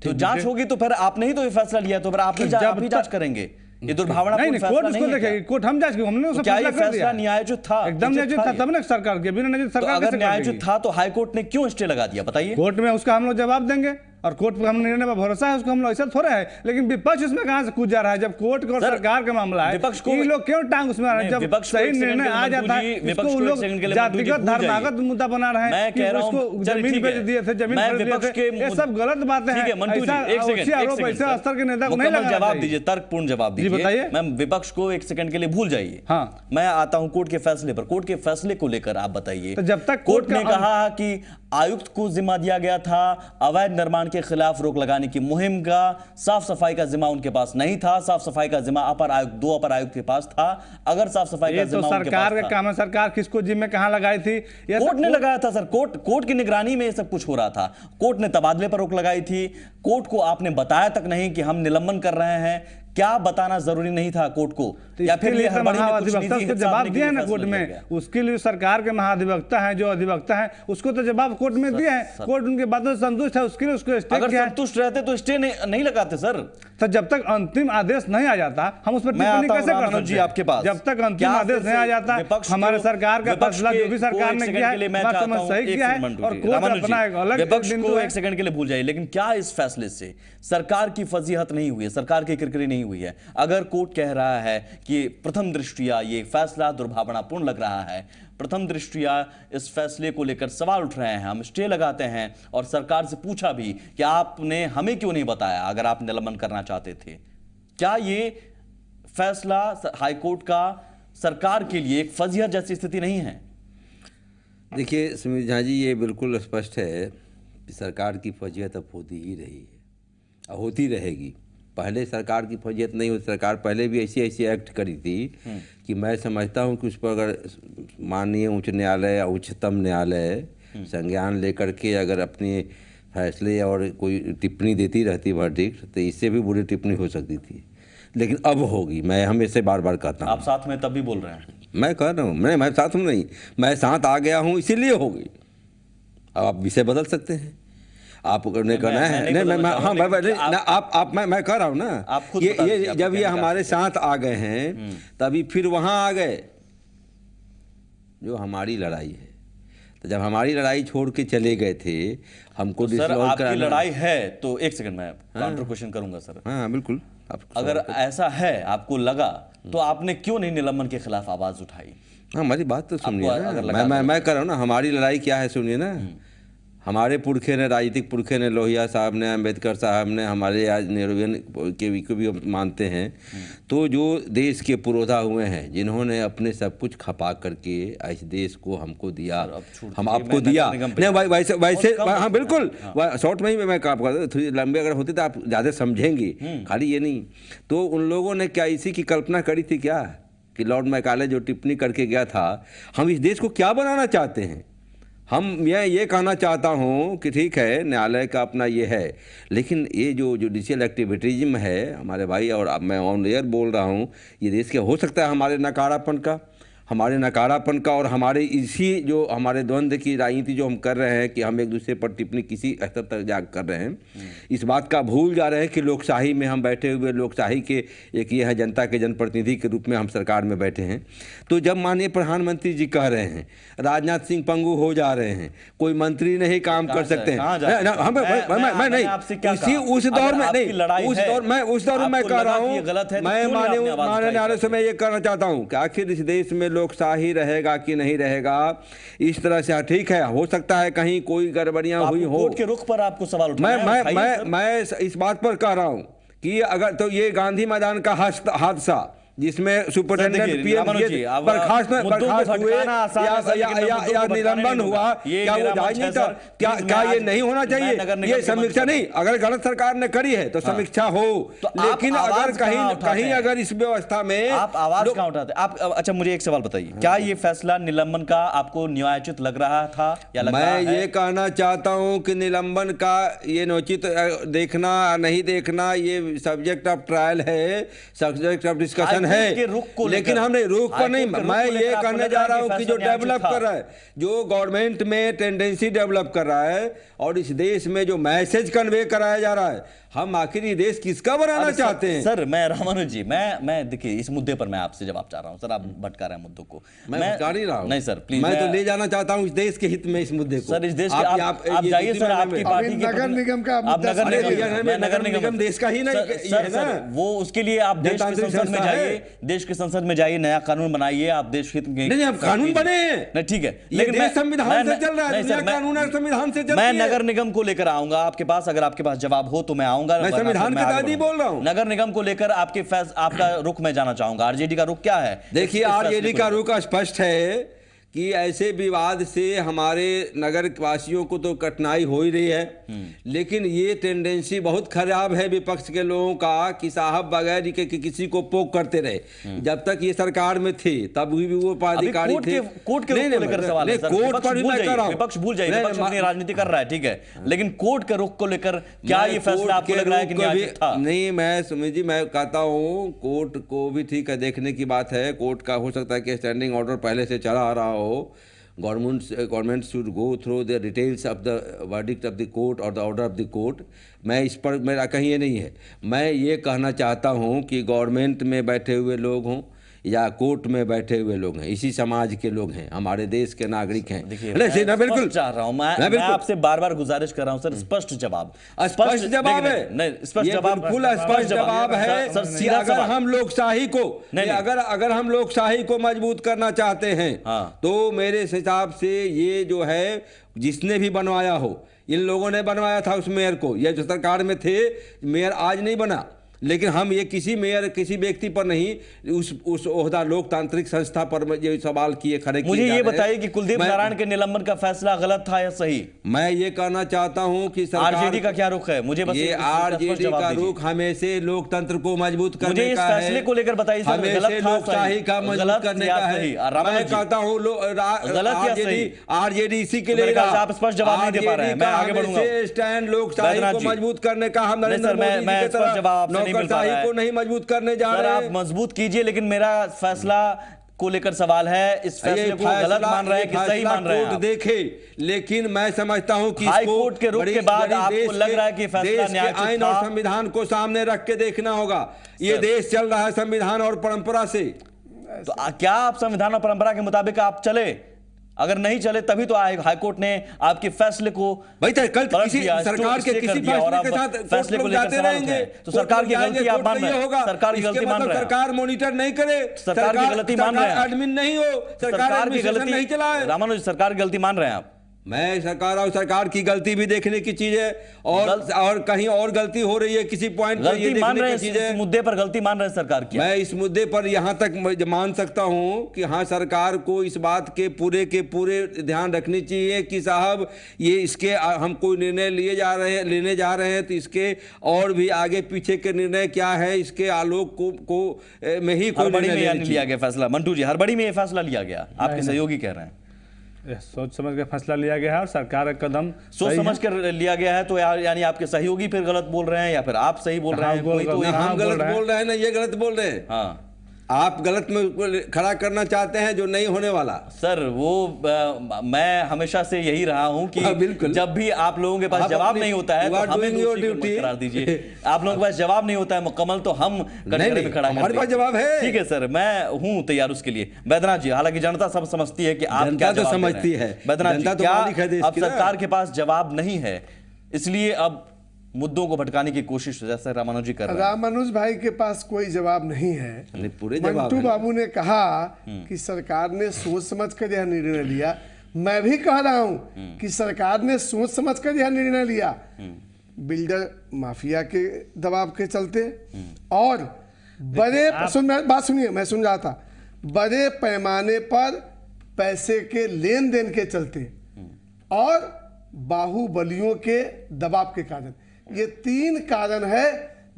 Speaker 1: तो जांच होगी तो फिर आपने ही तो ये फैसला लिया, तो फिर आप ही जांच करेंगे। ये दुर्भावनापूर्ण फैसला नहीं है।
Speaker 7: देखेगी कोर्ट, हम जांच, हमने उसे
Speaker 1: फैसला कर दिया। न्यायोचित था,
Speaker 7: एकदम न्यायोचित था, तब ना सरकार के बिना न्यायोचित सरकार
Speaker 1: अगर न्यायोचित था तो हाईकोर्ट ने क्यों स्टे लगा दिया बताइए?
Speaker 7: कोर्ट में उसका हम लोग जवाब देंगे और कोर्ट पर हम निर्णय पर भरोसा है, उसको हम लोग ऐसा थोड़ा है। लेकिन विपक्ष इसमें कहां से कूद जा रहा है? जब कोर्ट और सरकार का मामला है, विपक्ष को लोग क्यों टांग उसमें आ रहे हैं? जब सही निर्णय आ जाता है उसको लोग जातिगत धर्मागत मुद्दा बना रहे हैं।
Speaker 1: मैं कह रहा हूं
Speaker 7: जमीन बेच दिए थे, जमीन खरीद लिए थे, ये सब गलत बातें हैं। ऐसा स्तर के नेता को नहीं लगाना चाहिए।
Speaker 1: जवाब दीजिए, तर्कपूर्ण जवाब दीजिए।
Speaker 7: बताइए।
Speaker 1: मैं विपक्ष को 1 सेकंड के लिए भूल जाइए।
Speaker 7: हाँ,
Speaker 1: मैं आता हूं कोर्ट के फैसले पर। कोर्ट के फैसले को लेकर आप बताइए।
Speaker 7: तो जब तक
Speaker 1: कोर्ट ने कहा कि आयुक्त को जिम्मा दिया गया था अवैध निर्माण के खिलाफ रोक लगाने की मुहिम का, साफ सफाई का जिम्मा उनके पास नहीं था। साफ सफाई का जिम्मा अपर आयुक्त, 2 अपर आयुक्त के पास था। अगर साफ सफाई का जिम्मा
Speaker 7: सरकार का काम है, सरकार किसको जिम्मे कहां लगाई थी?
Speaker 1: कोर्ट ने लगाया था सर। कोर्ट की निगरानी में ये सब कुछ हो रहा था। कोर्ट ने तबादले पर रोक लगाई थी। कोर्ट को आपने बताया तक नहीं कि हम निलंबन कर रहे हैं। क्या बताना जरूरी नहीं था कोर्ट को
Speaker 7: तो
Speaker 1: या
Speaker 7: इसके
Speaker 1: फिर
Speaker 7: लिए
Speaker 1: ये हड़बड़ी में कुछ
Speaker 7: महाधिवक्ता
Speaker 1: निजी
Speaker 7: उसको
Speaker 1: हिसाब
Speaker 7: जवाब
Speaker 1: लेके
Speaker 7: दिया है ना
Speaker 1: फैसला
Speaker 7: कोर्ट
Speaker 1: लिया
Speaker 7: में,
Speaker 1: गया।
Speaker 7: उसके लिए सरकार के महाधिवक्ता हैं, जो अधिवक्ता हैं, उसको तो जवाब कोर्ट में दिया है, कोर्ट उनके बातों से संतुष्ट है, उसके लिए उसको स्टे
Speaker 1: अगर
Speaker 7: किया है।
Speaker 1: संतुष्ट रहते तो स्टे नहीं लगाते सर।
Speaker 7: तो जब तक अंतिम आदेश नहीं आ जाता हम उस पर
Speaker 1: मैं
Speaker 7: टिप्पणी
Speaker 1: आता हूं
Speaker 7: कैसे कर
Speaker 1: रामानुज
Speaker 7: सकते
Speaker 1: जी
Speaker 7: हैं?
Speaker 1: आपके पास।
Speaker 7: जब तक अंतिम
Speaker 1: क्या
Speaker 7: आदेश
Speaker 1: फिर
Speaker 7: नहीं आ
Speaker 1: से
Speaker 7: जाता
Speaker 1: विपक्ष
Speaker 7: हमारे
Speaker 1: को-
Speaker 7: सरकार का
Speaker 1: विपक्ष
Speaker 7: फैसला
Speaker 1: के-
Speaker 7: जो भी
Speaker 1: को
Speaker 7: सरकार
Speaker 1: एक
Speaker 7: ने
Speaker 1: सेकंड
Speaker 7: किया
Speaker 1: के लिए
Speaker 7: है
Speaker 1: मैं
Speaker 7: वास्तव
Speaker 1: चाहता
Speaker 7: में
Speaker 1: हूं,
Speaker 7: सही
Speaker 1: एक
Speaker 7: किया
Speaker 1: सेकंड
Speaker 7: है
Speaker 1: मंटू
Speaker 7: और
Speaker 1: जी,
Speaker 7: कोर्ट
Speaker 1: रामानुज
Speaker 7: अपना एक
Speaker 1: जी,
Speaker 7: अलग
Speaker 1: विपक्ष
Speaker 7: बिंदु
Speaker 1: को
Speaker 7: है।
Speaker 1: एक सेकंड के लिए भूल जाइए, लेकिन क्या इस फैसले से सरकार की फजीहत नहीं हुई है, सरकार की किरकिरी नहीं हुई है? अगर कोर्ट कह रहा है कि प्रथम दृष्टिया ये फैसला दुर्भावनापूर्ण लग रहा है, प्रथम दृष्टिया इस फैसले को लेकर सवाल उठ रहे हैं, हम स्टे लगाते हैं और सरकार से पूछा भी कि आपने हमें क्यों नहीं बताया अगर आप निलंबन करना चाहते थे, क्या ये फैसला हाईकोर्ट का सरकार के लिए एक फजीहत जैसी स्थिति नहीं है?
Speaker 9: देखिए सुमित झा जी, ये बिल्कुल स्पष्ट है कि सरकार की फजीहत अब होती ही रही है और होती रहेगी। पहले सरकार की फजीहत नहीं होती, सरकार पहले भी ऐसी एक्ट करी थी कि मैं समझता हूँ कि उस पर अगर माननीय उच्च न्यायालय या उच्चतम न्यायालय संज्ञान लेकर के अगर अपने फैसले और कोई टिप्पणी देती रहती वर्डिक्ट, तो इससे भी बुरी टिप्पणी हो सकती थी, लेकिन अब होगी। मैं हमेशा बार बार कहता हूँ।
Speaker 1: आप साथ में तब भी बोल रहे हैं।
Speaker 9: मैं कह रहा हूँ, मैं साथ में नहीं, मैं साथ आ गया हूँ इसीलिए हो गई। अब आप विषय बदल सकते हैं, आपने कहना है नहीं, मैं हाँ मैं कह रहा हूँ ना,
Speaker 1: आप खुद
Speaker 9: ये जब ये हमारे साथ आ गए हैं तभी फिर वहाँ आ गए जो हमारी लड़ाई है। तो जब हमारी लड़ाई छोड़ के चले गए थे, हमको
Speaker 1: सर आपकी लड़ाई है तो एक सेकंड में काउंटर क्वेश्चन करूंगा सर।
Speaker 9: हाँ बिल्कुल,
Speaker 1: अगर ऐसा है आपको लगा तो आपने क्यों नहीं निलंबन के खिलाफ आवाज उठाई?
Speaker 9: हाँ हमारी बात तो सुनिए
Speaker 1: ना,
Speaker 9: मैं कर रहा हूँ ना, हमारी लड़ाई क्या है सुनिए ना। हमारे पुरखे ने, राजनीतिक पुरखे ने, लोहिया साहब ने, अंबेडकर साहब ने, हमारे आज नेहरूवियन को भी मानते हैं, तो जो देश के पुरोधा हुए हैं, जिन्होंने अपने सब कुछ खपा करके इस देश को हमको दिया, हम आपको दिया नहीं वैसे हाँ बिल्कुल शॉर्ट में ही मैं काम करता, थोड़ी लंबे अगर होते तो आप ज़्यादा समझेंगे, खाली ये नहीं। तो उन लोगों ने क्या इसी की कल्पना करी थी क्या कि लॉर्ड मैकाले जो टिप्पणी करके गया था, हम इस देश को क्या बनाना चाहते हैं? मैं ये कहना चाहता हूँ कि ठीक है न्यायालय का अपना ये है, लेकिन ये जो जुडिशियल एक्टिविटीज़म है हमारे भाई, और अब मैं ऑन एयर बोल रहा हूँ, ये देश के हो सकता है हमारे नकारापन का और हमारे इसी जो हमारे द्वंद्व की राजनीति जो हम कर रहे हैं कि हम एक दूसरे पर टिप्पणी किसी स्तर तक जा कर रहे हैं, इस बात का भूल जा रहे हैं कि लोकशाही में हम बैठे हुए, लोकशाही के एक ये है जनता के जनप्रतिनिधि के रूप में हम सरकार में बैठे हैं। तो जब माननीय प्रधानमंत्री जी कह रहे हैं राजनाथ सिंह पंगु हो जा रहे हैं, कोई मंत्री नहीं काम कर सकते हैं, मैं नहीं उस दौर में नहीं, उस दौर में मैं कह रहा हूँ, मैं माननीय न्यायालय से मैं ये कहना चाहता हूँ कि आखिर इस देश में लोकशाही रहेगा कि नहीं रहेगा, इस तरह से ठीक है हो सकता है कहीं कोई गड़बड़ियां हुई हो।
Speaker 1: कोर्ट के रुख पर आपको सवाल उठाना
Speaker 9: मैं इस बात पर कह रहा हूं कि अगर तो ये गांधी मैदान का हादसा जिसमें सुपरिटेंडेंट बर्खास्त हुए या निलंबन हुआ, क्या वो राजनीति था? क्या ये नहीं होना चाहिए? ये समीक्षा नहीं, अगर गलत सरकार ने करी है तो समीक्षा हो, लेकिन अगर कहीं अगर इस व्यवस्था में
Speaker 1: आप आवाज कहां उठाते? आप अच्छा मुझे एक सवाल बताइए, क्या ये फैसला निलंबन का आपको न्यायोचित लग रहा था या लग रहा है?
Speaker 9: मैं ये कहना चाहता हूं कि निलंबन का ये न्यायोचित देखना नहीं देखना ये सब्जेक्ट ऑफ ट्रायल है, सब्जेक्ट ऑफ डिस्कशन है, लेकिन हमने रुख पर नहीं। मैं ये कहने जा रहा हूं कि जो डेवलप कर रहा है, जो गवर्नमेंट में टेंडेंसी डेवलप कर रहा है और इस देश में जो मैसेज कन्वे कराया जा रहा है, हम आखिर ये देश किसका बनाना चाहते हैं?
Speaker 1: सर मैं रामानुज जी, मैं देखिए इस मुद्दे पर मैं आपसे जवाब चाह रहा हूं। सर आप भटका रहे हैं मुद्दों को।
Speaker 9: मैं भटका नहीं रहा हूं।
Speaker 1: नहीं सर प्लीज,
Speaker 9: मैं तो ले जाना चाहता हूं इस देश के हित में इस मुद्दे को।
Speaker 1: सर इस देश के आप जाइए सर, आपकी पार्टी के
Speaker 8: नगर निगम का
Speaker 9: नगर निगम देश का ही नहीं
Speaker 1: सर, वो उसके लिए आप देश की संसद में जाइए, देश की संसद में जाइए, नया कानून बनाइए, आप देश हित में।
Speaker 9: नहीं आप कानून बने
Speaker 1: नहीं ठीक है,
Speaker 9: लेकिन संविधान से चल रहा है, कानून संविधान से चल रहा है।
Speaker 1: मैं नगर निगम को लेकर आऊंगा आपके पास, अगर आपके पास जवाब हो तो मैं आऊंगा।
Speaker 9: मैं संविधान के तहत ही बोल रहा हूं।
Speaker 1: नगर निगम को लेकर आपका रुख मैं जानना चाहूंगा, आरजेडी का रुख क्या है?
Speaker 9: देखिए आरजेडी का रुख स्पष्ट है कि ऐसे विवाद से हमारे नगर वासियों को तो कठिनाई हो ही रही है, लेकिन ये टेंडेंसी बहुत खराब है विपक्ष के लोगों का कि साहब बगैर के किसी को पोक करते रहे। जब तक ये सरकार में थे तब भी वो पदाधिकारी थे।
Speaker 1: कोर्ट के रुख को लेकर सवाल है सर,
Speaker 9: कोर्ट पर भी मैं कर रहा हूं,
Speaker 1: विपक्ष भूल जाइए, विपक्ष अपनी राजनीति कर रहा है, ठीक है, लेकिन कोर्ट के रुख को लेकर क्या ये फैसला आपको लग रहा है कि न्यायिक था?
Speaker 9: नहीं, मैं सुमित जी मैं कहता हूँ कोर्ट को भी ठीक है, देखने की बात है। कोर्ट का हो सकता है कि स्टैंडिंग ऑर्डर पहले से चला आ रहा हो। Government should go through the details of the verdict of the court और the order of the court. मैं इस पर मेरा कहीं ये नहीं है। मैं ये कहना चाहता हूँ कि गवर्नमेंट में बैठे हुए लोग हों या कोर्ट में बैठे हुए लोग हैं, इसी समाज के लोग हैं, हमारे देश के नागरिक हैं।
Speaker 1: मैं बिल्कुल चाह रहा हूँ, मैं आपसे बार बार गुजारिश कर रहा हूँ सर, स्पष्ट जवाब।
Speaker 9: स्पष्ट जवाब है, नहीं स्पष्ट जवाब, बिल्कुल स्पष्ट जवाब है सर। सीधा अगर हम लोकशाही को अगर हम लोकशाही को मजबूत करना चाहते हैं तो मेरे हिसाब से ये जो है जिसने भी बनवाया हो, इन लोगों ने बनवाया था उस मेयर को, ये जो सरकार में थे, मेयर आज नहीं बना, लेकिन हम ये किसी मेयर किसी व्यक्ति पर नहीं, उस ओहदा लोकतांत्रिक संस्था पर ये सवाल किए खड़े।
Speaker 1: मुझे ये बताइए कि कुलदीप नारायण के निलंबन का फैसला गलत था या सही?
Speaker 9: मैं ये कहना चाहता हूं कि
Speaker 1: आरजेडी का क्या रुख है, मुझे बस
Speaker 9: ये आरजेडी का रुख हमेशा लोकतंत्र को मजबूत करने का है।
Speaker 1: फैसले को लेकर बताइए सर,
Speaker 9: हमेशा लोकशाही का मजबूत करने का है। मैं कहता हूँ आरजेडी इसी के लिए
Speaker 1: आप स्पष्ट जवाब नहीं दे पा रहे हैं, मैं आगे बढ़ूंगा।
Speaker 9: स्टैंड लोकशाही को मजबूत करने का हम नरेंद्र मोदी की तरह नौकरशाही को नहीं मजबूत करने जा रहे हैं।
Speaker 1: आप मजबूत कीजिए, लेकिन मेरा फैसला को लेकर सवाल है, इस फैसले को गलत मान रहे हैं कि सही मान रहे हैं?
Speaker 9: देखे, लेकिन मैं समझता हूं कि
Speaker 1: हाई कोर्ट के रुख के बाद आपको लग रहा है कि फैसला न्यायिक था?
Speaker 9: आइन और संविधान को सामने रख के देखना होगा। ये देश चल रहा है संविधान और परंपरा से,
Speaker 1: तो क्या आप संविधान और परंपरा के मुताबिक आप चले? अगर नहीं चले तभी तो हाईकोर्ट ने आपके फैसले को
Speaker 9: किसी सरकार के किसी
Speaker 1: फैसले को लेकर सवाल उठाए, तो सरकार की गलती आप मान रहे हैं? सरकार की गलती मान रहे हैं?
Speaker 9: सरकार मॉनिटर नहीं करे,
Speaker 1: सरकार की गलती मान रहे हैं?
Speaker 9: एडमिन नहीं हो,
Speaker 1: सरकार की गलती
Speaker 9: नहीं चलाए।
Speaker 1: रामानुज, सरकार की गलती मान रहे हैं आप?
Speaker 9: मैं सरकार की गलती भी देखने की चीज है, और कहीं और गलती हो रही है किसी पॉइंट पर, ये देखने की चीज है।
Speaker 1: इस मुद्दे पर गलती मान रहे हैं सरकार की?
Speaker 9: मैं इस मुद्दे पर यहां तक मान सकता हूं कि हाँ, सरकार को इस बात के पूरे ध्यान रखनी चाहिए कि साहब ये इसके हम कोई निर्णय लेने जा रहे हैं तो इसके और भी आगे पीछे के निर्णय क्या है, इसके आलोक को में ही कोई
Speaker 1: निर्णय लिया गया फैसला। मंटू जी, हड़बड़ी में ये फैसला लिया गया, आपके सहयोगी कह रहे हैं?
Speaker 7: सोच समझ के फैसला लिया गया है और सरकार का कदम
Speaker 1: सोच समझ कर लिया गया है, तो यानी आपके सहयोगी फिर गलत बोल रहे हैं या फिर आप सही बोल रहे हैं? कोई तो
Speaker 9: हम गलत बोल रहे हैं ना, ये गलत बोल रहे हैं।
Speaker 1: हाँ,
Speaker 9: आप गलत में खड़ा करना चाहते हैं जो नहीं होने वाला।
Speaker 1: सर वो मैं हमेशा से यही रहा हूं कि जब भी आप लोगों के पास जवाब नहीं होता है तो हमें ड्यूटी करार दीजिए। आप लोगों के पास जवाब नहीं होता है मुकम्मल, तो हम कटघरे में खड़ा करते हैं।
Speaker 9: हमारे पास जवाब है,
Speaker 1: ठीक है सर, मैं हूं तैयार उसके लिए। बैद्यनाथ जी, हालांकि जनता सब समझती है कि आप क्या जवाब
Speaker 9: समझती है।
Speaker 1: बैद्यनाथ जी, क्या अब सरकार के पास जवाब नहीं है, इसलिए अब मुद्दों को भटकाने की कोशिश जैसे रामानुज जी कर रहे हैं?
Speaker 8: रामानुज भाई के पास कोई जवाब नहीं है। मंटू बाबू ने कहा कि सरकार ने सोच समझ कर यह निर्णय लिया। मैं भी कह रहा हूं कि सरकार ने सोच समझ कर यह निर्णय लिया, बिल्डर माफिया के दबाव के चलते और बात सुनिए, मैं सुन रहा था, बड़े पैमाने पर पैसे के लेन देन के चलते और बाहुबलियों के दबाव के कारण, ये 3 कारण है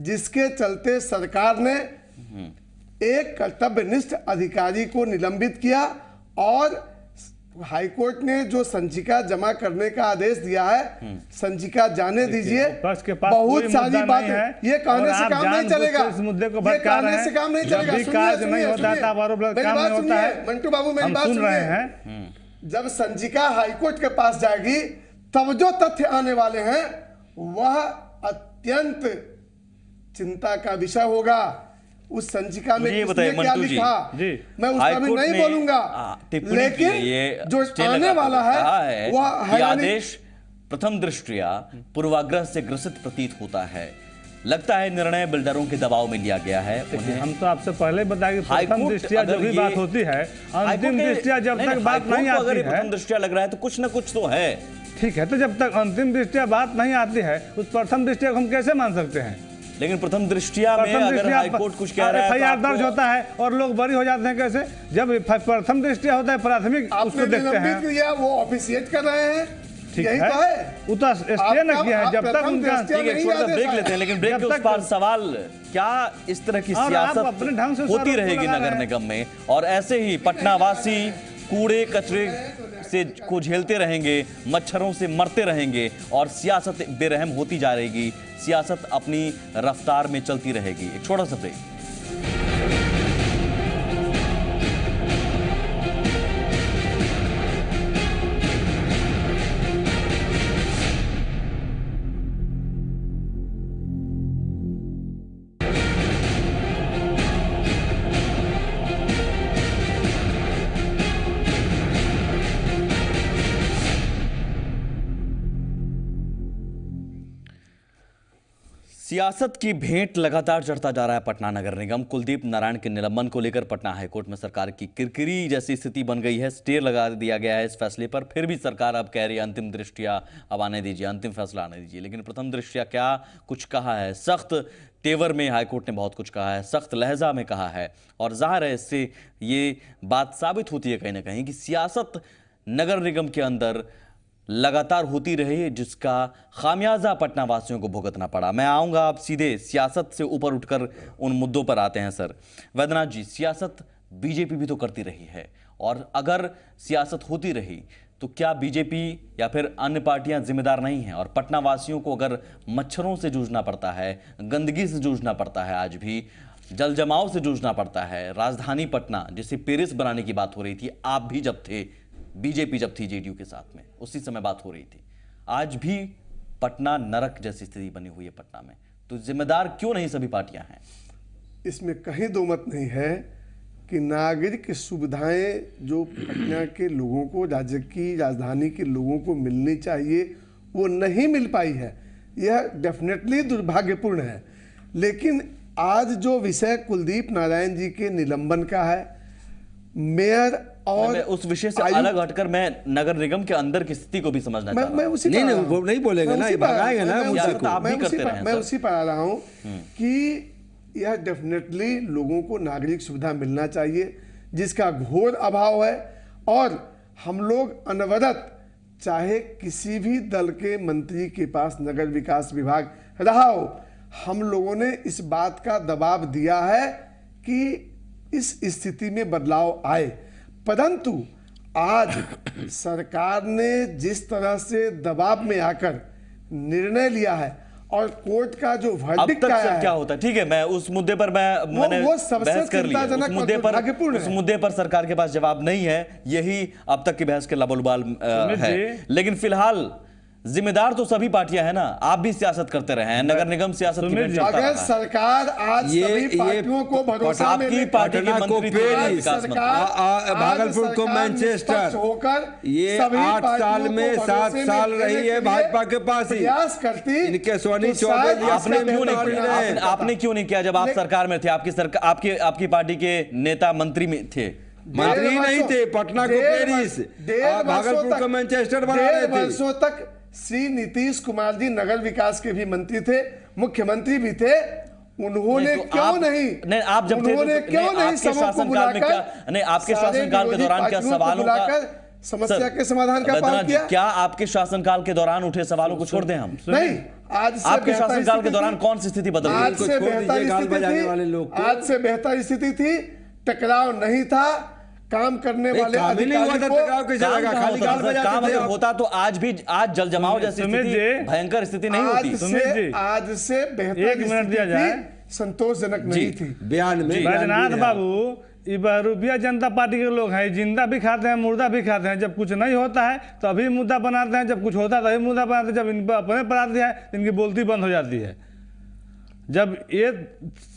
Speaker 8: जिसके चलते सरकार ने एक कर्तव्यनिष्ठ अधिकारी को निलंबित किया और हाईकोर्ट ने जो संचिका जमा करने का आदेश दिया है, संचिका जाने दीजिए। बहुत सारी बात है, ये कहने से काम नहीं चलेगा,
Speaker 7: इस मुद्दे को
Speaker 8: ये कहने से काम नहीं चलेगा। मंटू बाबू, मेरी बात सुनिए। जब संचिका हाईकोर्ट के पास जाएगी तब जो तथ्य आने वाले हैं वह अत्यंत चिंता का विषय होगा। उस संचिका में किसने क्या लिखा मैं उसका भी नहीं बोलूंगा, लेकिन जो आने वाला है वह
Speaker 1: आदेश प्रथम दृष्टया पूर्वाग्रह से ग्रसित प्रतीत होता है। लगता है निर्णय बिल्डरों के दबाव में लिया गया है।
Speaker 7: हम तो आपसे पहले बताया कि प्रथम दृष्टया जो भी बात होती है, अंतिम दृष्टया जब तक बात नहीं आती है,
Speaker 1: प्रथम दृष्टया लग रहा है तो कुछ ना कुछ तो है।
Speaker 7: ठीक है, तो जब तक अंतिम दृष्टया बात नहीं आती है उस प्रथम दृष्टया को हम कैसे मान सकते हैं?
Speaker 1: लेकिन प्रथम दृष्टिया में अगर हाईकोर्ट कुछ कह रहा है
Speaker 7: FIR दर्ज होता है और लोग बरी हो जाते हैं कैसे? जब प्रथम दृष्टिया होता है प्राथमिक उसको देखते हैं,
Speaker 8: वो ऑफिशिएट कर रहे हैं,
Speaker 7: ठीक
Speaker 8: यही
Speaker 7: है,
Speaker 8: तो है।
Speaker 7: वो तो स्टे न किया है जब तक उनका।
Speaker 1: ठीक है, थोड़ा सा ब्रेक लेते हैं, लेकिन ब्रेक के उस पार सवाल, क्या इस तरह की
Speaker 7: और आप
Speaker 1: सियासत
Speaker 7: अपने ढंग से
Speaker 1: होती रहेगी नगर निगम में, और ऐसे ही पटना वासी कूड़े कचरे से को झेलते रहेंगे, मच्छरों से मरते रहेंगे और सियासत बेरहम होती जा रहेगी, सियासत अपनी रफ्तार में चलती रहेगी? एक छोटा सा ब्रेक। सियासत की भेंट लगातार चढ़ता जा रहा है पटना नगर निगम। कुलदीप नारायण के निलंबन को लेकर पटना हाईकोर्ट में सरकार की किरकिरी जैसी स्थिति बन गई है। स्टे लगा दिया गया है इस फैसले पर, फिर भी सरकार अब कह रही है अंतिम दृष्टिया अब आने दीजिए, अंतिम फैसला आने दीजिए। लेकिन प्रथम दृष्टिया क्या कुछ कहा है, सख्त तेवर में हाईकोर्ट ने बहुत कुछ कहा है, सख्त लहजा में कहा है, और जाहिर है इससे ये बात साबित होती है कहीं ना कहीं कि सियासत नगर निगम के अंदर लगातार होती रही, जिसका खामियाजा पटना वासियों को भुगतना पड़ा। मैं आऊंगा, आप सीधे सियासत से ऊपर उठकर उन मुद्दों पर आते हैं। सर वैद्यनाथ जी, सियासत बीजेपी भी तो करती रही है, और अगर सियासत होती रही तो क्या बीजेपी या फिर अन्य पार्टियां जिम्मेदार नहीं हैं? और पटना वासियों को अगर मच्छरों से जूझना पड़ता है, गंदगी से जूझना पड़ता है, आज भी जल जमाव से जूझना पड़ता है, राजधानी पटना जिसे पेरिस बनाने की बात हो रही थी, आप भी जब थे, बीजेपी जब थी जेडीयू के साथ में, उसी समय बात हो रही थी, आज भी पटना नरक जैसी स्थिति बनी हुई है पटना में, तो जिम्मेदार क्यों नहीं सभी पार्टियां हैं?
Speaker 8: इसमें कहीं दो मत नहीं है कि नागरिक सुविधाएं जो पटना के लोगों को, राज्य की राजधानी के लोगों को मिलनी चाहिए, वो नहीं मिल पाई है। यह डेफिनेटली दुर्भाग्यपूर्ण है। लेकिन आज जो विषय कुलदीप नारायण जी के निलंबन का है, मेयर और
Speaker 1: उस विषय से अलग हटकर मैं नगर निगम के अंदर की स्थिति को भी समझना चाहता हूं।
Speaker 9: नहीं, वो नहीं बोलेगा ना, ये भगाएंगे ना मुद्दे को।
Speaker 8: मैं उसी पर आ रहा हूं कि यह डेफिनेटली लोगों को नागरिक सुविधा मिलना चाहिए, जिसका घोर अभाव है। और हम लोग अनवरत, चाहे किसी भी दल के मंत्री के पास नगर विकास विभाग रहा हो, हम लोगों ने इस बात का दबाव दिया है कि इस स्थिति में बदलाव आए। परंतु आज सरकार ने जिस तरह से दबाव में आकर निर्णय लिया है और कोर्ट का जो वर्डिक्ट आया है,
Speaker 1: क्या होता है, ठीक है, मैं उस मुद्दे पर मैंने बहस कर ली है। उस मुद्दे पर सरकार के पास जवाब नहीं है, यही अब तक की बहस के लबोलबाल है। लेकिन फिलहाल जिम्मेदार तो सभी पार्टियां हैं ना, आप भी सियासत करते रहे हैं, नगर निगम सियासत की भेंट चढ़ता रहा है।
Speaker 8: अगर सरकार आज सभी पार्टियों को भरोसा में
Speaker 1: आपकी पार्टी के मंत्री
Speaker 9: भागलपुर को मैनचेस्टर होकर ये 8 साल में 7 साल रही है भाजपा के पास ही,
Speaker 8: प्रयास करती,
Speaker 9: इनके सोनी चौबे
Speaker 1: आपने क्यों नहीं किया जब आप सरकार में थे? आपकी पार्टी के नेता मंत्री में थे,
Speaker 9: मंत्री नहीं थे। पटना को पेरिस, भागलपुर को मैनचेस्टर बना रहे थे।
Speaker 8: वर्षों तक श्री नीतीश कुमार जी नगर विकास के भी मंत्री थे, मुख्यमंत्री भी थे। उन्होंने क्यों नहीं
Speaker 1: आप जब थे क्यों नहीं शासनकाल में क्या, आपके शासनकाल के दौरान क्या सवालों का
Speaker 8: समस्या के समाधान का पालन किया?
Speaker 1: क्या आपके शासनकाल के दौरान उठे सवालों को छोड़ दें हम?
Speaker 8: नहीं, आज
Speaker 1: आपके शासनकाल के दौरान कौन सी स्थिति बदल गई?
Speaker 8: आज से बेहतर स्थिति थी, टकराव नहीं था, काम करने वाले
Speaker 1: काम अगर होता तो आज जल जमाव जैसी भयंकर स्थिति नहीं होती।
Speaker 8: आज से बेहतर
Speaker 7: एक मिनट दिया जाए,
Speaker 8: संतोषजनक नहीं थी।
Speaker 9: बयान में
Speaker 7: बैजनाथ बाबू, ये बहरूपिया जनता पार्टी के लोग हैं, जिंदा भी खाते हैं, मुर्दा भी खाते हैं। जब कुछ नहीं होता है तभी मुद्दा बनाते हैं, जब कुछ होता है तभी मुद्दा बनाते हैं। जब इन पर अपने पर आते हैं इनकी बोलती बंद हो जाती है। जब ये